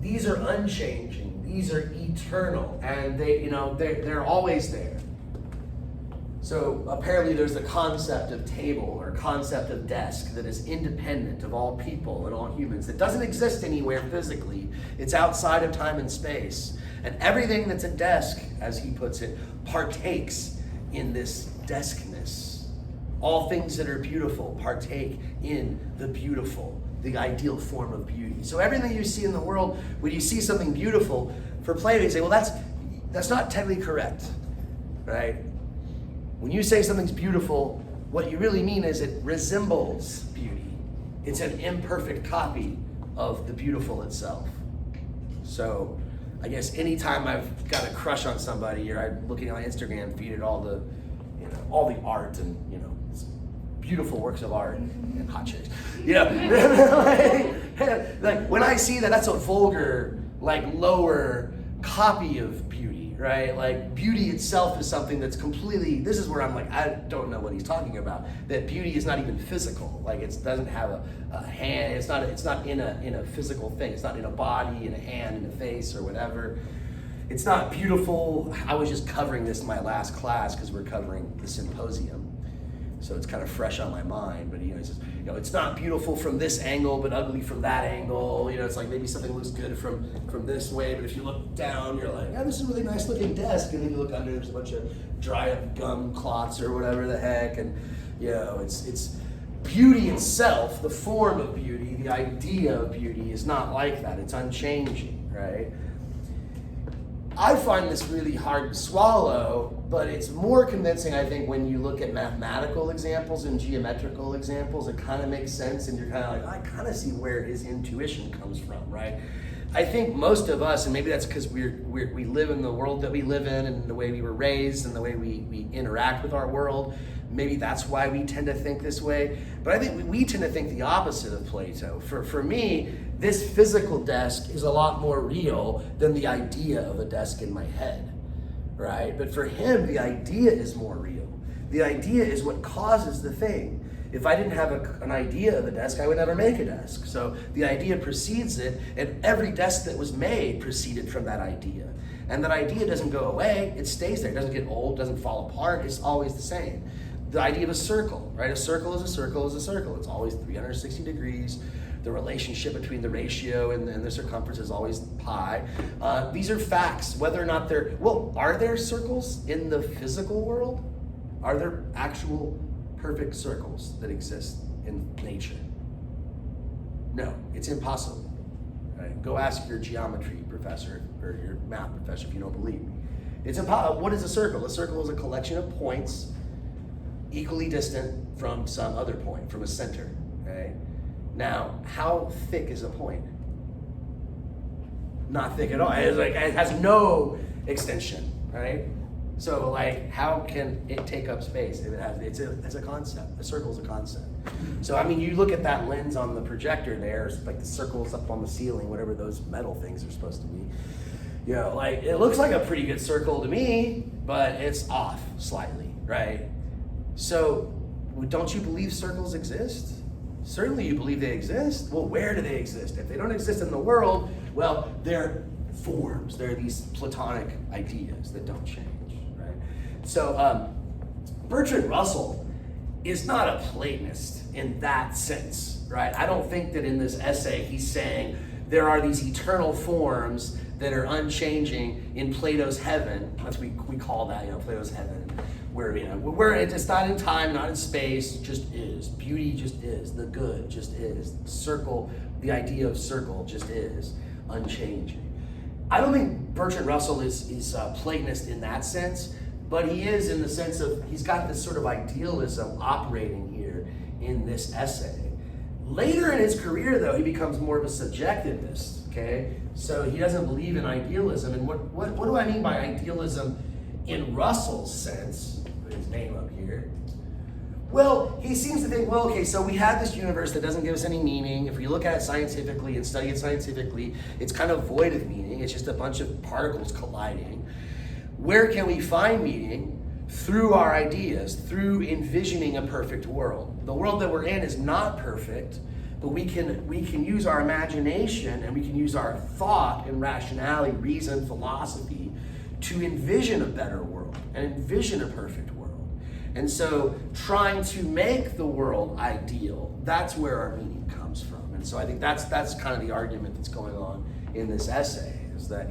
these are unchanging, these are eternal, and they're always there. So apparently there's a concept of table or concept of desk that is independent of all people and all humans. It doesn't exist anywhere physically. It's outside of time and space. And everything that's a desk, as he puts it, partakes in this deskness. All things that are beautiful partake in the beautiful, the ideal form of beauty. So everything you see in the world, when you see something beautiful, for Plato, you say, well, that's not technically correct. right? When you say something's beautiful, what you really mean is it resembles beauty. It's an imperfect copy of the beautiful itself. So I guess anytime I've got a crush on somebody, or I'm looking on Instagram feed at all the art and, beautiful works of art and hot chicks. Like when I see that, that's a vulgar, lower copy of beauty, right? Like beauty itself is something that's completely, this is where I'm like, I don't know what he's talking about. That beauty is not even physical. Like it doesn't have a hand, it's not in a physical thing. It's not in a body, in a hand, in a face or whatever. It's not beautiful. I was just covering this in my last class because we're covering the symposium. So it's kind of fresh on my mind, but he says, it's not beautiful from this angle, but ugly from that angle. It's like maybe something looks good from this way, but if you look down, you're like, this is a really nice looking desk, and then you look under, there's a bunch of dry up gum clots or whatever the heck, and it's beauty itself, the form of beauty, the idea of beauty is not like that. It's unchanging, right? I find this really hard to swallow, but it's more convincing, I think, when you look at mathematical examples and geometrical examples. It kind of makes sense, and you're kind of like, I kind of see where his intuition comes from, right? I think most of us, and maybe that's because we live in the world that we live in and the way we were raised and the way we interact with our world, maybe that's why we tend to think this way. But I think we tend to think the opposite of Plato. For me, this physical desk is a lot more real than the idea of a desk in my head, right? But for him, the idea is more real. The idea is what causes the thing. If I didn't have an idea of a desk, I would never make a desk. So the idea precedes it, and every desk that was made proceeded from that idea. And that idea doesn't go away, it stays there. It doesn't get old, doesn't fall apart, it's always the same. The idea of a circle, right? A circle is a circle is a circle. It's always 360 degrees. The relationship between the ratio and the circumference is always pi. These are facts, whether or not are there circles in the physical world? Are there actual perfect circles that exist in nature? No, it's impossible. Right? Go ask your geometry professor or your math professor if you don't believe me. It's impossible. What is a circle? A circle is a collection of points equally distant from some other point, from a center, right? Now, how thick is a point? Not thick at all. It has no extension, right? So how can it take up space if it's a concept? A circle is a concept. So you look at that lens on the projector there, it's like the circles up on the ceiling, whatever those metal things are supposed to be. It looks like a pretty good circle to me, but it's off slightly, right? So, don't you believe circles exist? Certainly you believe they exist. Well, where do they exist? If they don't exist in the world, well, they're forms. They're these Platonic ideas that don't change, right? So, Bertrand Russell is not a Platonist in that sense, right? I don't think that in this essay he's saying there are these eternal forms that are unchanging in Plato's heaven. That's we call that, Plato's heaven. Where it's not in time, not in space, just is. Beauty just is. The good just is. Circle, the idea of circle just is unchanging. I don't think Bertrand Russell is Platonist in that sense, but he is in the sense of he's got this sort of idealism operating here in this essay. Later in his career, though, he becomes more of a subjectivist, okay? So he doesn't believe in idealism. And what do I mean by idealism in Russell's sense? Put his name up here. Well, he seems to think, so we have this universe that doesn't give us any meaning. If we look at it scientifically and study it scientifically, it's kind of void of meaning. It's just a bunch of particles colliding. Where can we find meaning? Through our ideas, through envisioning a perfect world. The world that we're in is not perfect, but we can use our imagination and we can use our thought and rationality, reason, philosophy to envision a better world and envision a perfect world. And so trying to make the world ideal, that's where our meaning comes from. And so I think that's kind of the argument that's going on in this essay, is that,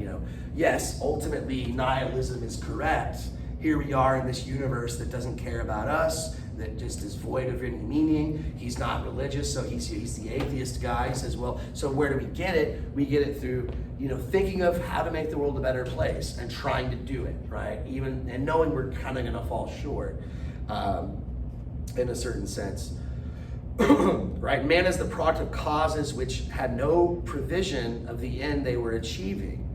yes, ultimately nihilism is correct. Here we are in this universe that doesn't care about us. that just is void of any meaning. He's not religious, so he's the atheist guy. He says, well, so where do we get it? We get it through, thinking of how to make the world a better place and trying to do it, right? And knowing we're kind of going to fall short in a certain sense. Right? Man is the product of causes which had no provision of the end they were achieving.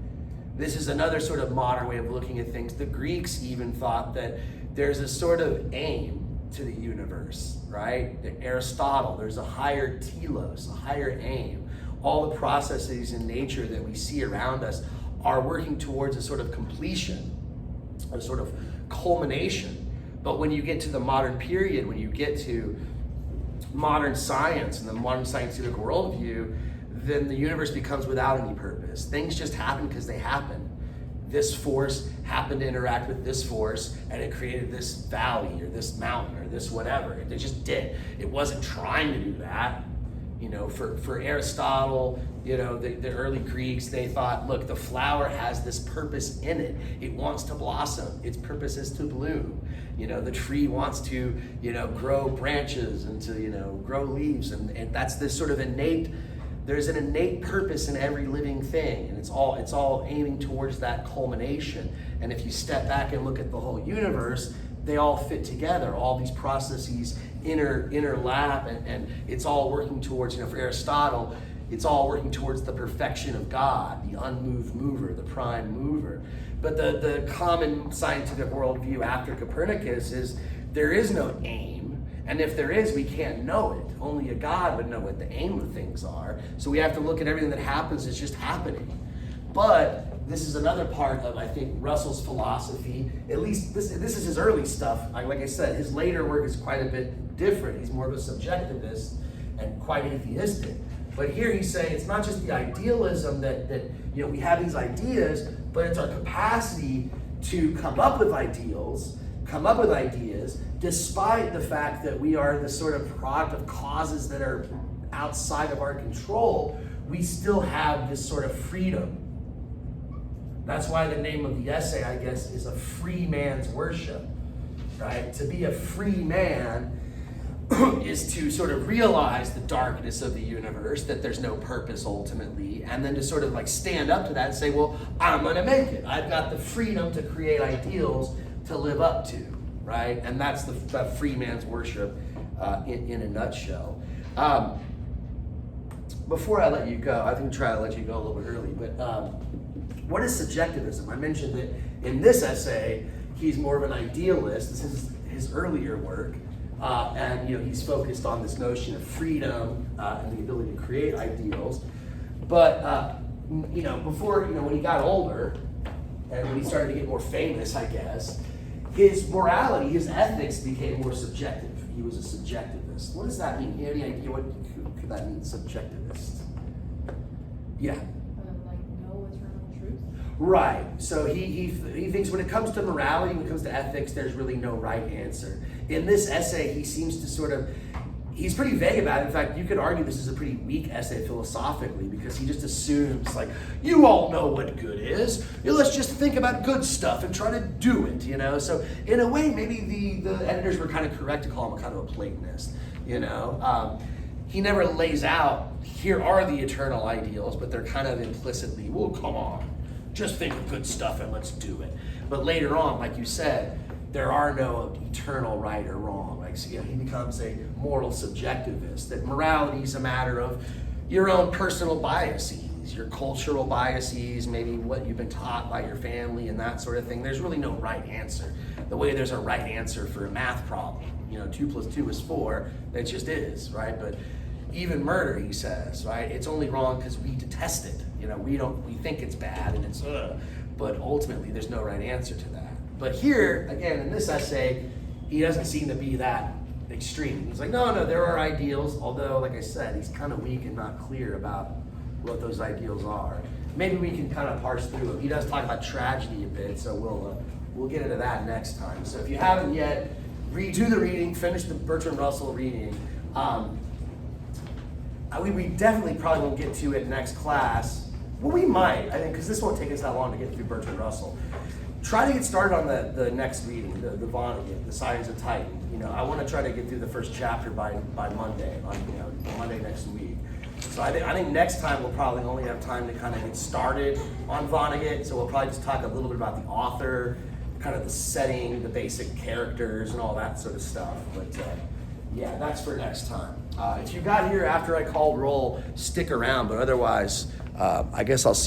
This is another sort of modern way of looking at things. The Greeks even thought that there's a sort of aim to the universe, right? Aristotle, there's a higher telos, a higher aim. All the processes in nature that we see around us are working towards a sort of completion, a sort of culmination. But when you get to the modern period, when you get to modern science and the modern scientific worldview, then the universe becomes without any purpose. Things just happen because they happen. This force happened to interact with this force and it created this valley or this mountain or this whatever. It just did. It wasn't trying to do that. For Aristotle, the early Greeks, they thought, look, the flower has this purpose in it. It wants to blossom. Its purpose is to bloom. The tree wants to, grow branches and to, grow leaves. And that's this sort of there's an innate purpose in every living thing. And it's all aiming towards that culmination. And if you step back and look at the whole universe, they all fit together. All these processes interlap and it's all working towards, for Aristotle, it's all working towards the perfection of God, the unmoved mover, the prime mover. But the common scientific worldview after Copernicus is there is no aim. And if there is, we can't know it. Only a God would know what the aim of things are. So we have to look at everything that happens as just happening. But this is another part of, I think, Russell's philosophy. At least this is his early stuff. Like I said, his later work is quite a bit different. He's more of a subjectivist and quite atheistic. But here he's saying it's not just the idealism that we have these ideas, but it's our capacity to come up with ideas, despite the fact that we are the sort of product of causes that are outside of our control. We still have this sort of freedom. That's why the name of the essay, I guess, is A Free Man's Worship, right? To be a free man is to sort of realize the darkness of the universe, that there's no purpose ultimately, and then to sort of like stand up to that and say, well, I'm gonna make it. I've got the freedom to create ideals to live up to, right? And that's the free man's worship in a nutshell. Before I let you go, I think try to let you go a little bit early, but what is subjectivism? I mentioned that in this essay, he's more of an idealist. This is his earlier work. And he's focused on this notion of freedom and the ability to create ideals. But before when he got older and when he started to get more famous, I guess, his morality, his ethics became more subjective. He was a subjectivist. What does that mean? You have any idea what could that mean? Subjectivist. Yeah. Like no eternal truth? Right. So he thinks when it comes to morality, when it comes to ethics, there's really no right answer. In this essay, he seems to he's pretty vague about it. In fact, you could argue this is a pretty weak essay philosophically because he just assumes, like, you all know what good is. Let's just think about good stuff and try to do it, So in a way, maybe the editors were kind of correct to call him a kind of a Platonist, He never lays out, here are the eternal ideals, but they're kind of implicitly, well, come on, just think of good stuff and let's do it. But later on, like you said, there are no eternal right or wrong. Like, so, he becomes a moral subjectivist, that morality is a matter of your own personal biases, your cultural biases, maybe what you've been taught by your family and that sort of thing. There's really no right answer. The way there's a right answer for a math problem, 2 + 2 is 4, it just is, right? But even murder, he says, right? It's only wrong because we detest it. We think it's bad and it's, but ultimately there's no right answer to that. But here, again, in this essay, he doesn't seem to be that extreme. He's like, no, there are ideals, although, like I said, he's kind of weak and not clear about what those ideals are. Maybe we can kind of parse through them. He does talk about tragedy a bit, so we'll get into that next time. So if you haven't yet, do the reading, finish the Bertrand Russell reading. We definitely probably won't get to it next class. Well, we might, I think, because this won't take us that long to get through Bertrand Russell. try to get started on the next reading, the Vonnegut, the Science of Titan. You know, I want to try to get through the first chapter by Monday, Monday next week. So I think next time we'll probably only have time to kind of get started on Vonnegut. So we'll probably just talk a little bit about the author, kind of the setting, the basic characters, and all that sort of stuff. But yeah, that's for next time. If you got here after I called roll, stick around. But otherwise, I guess I'll see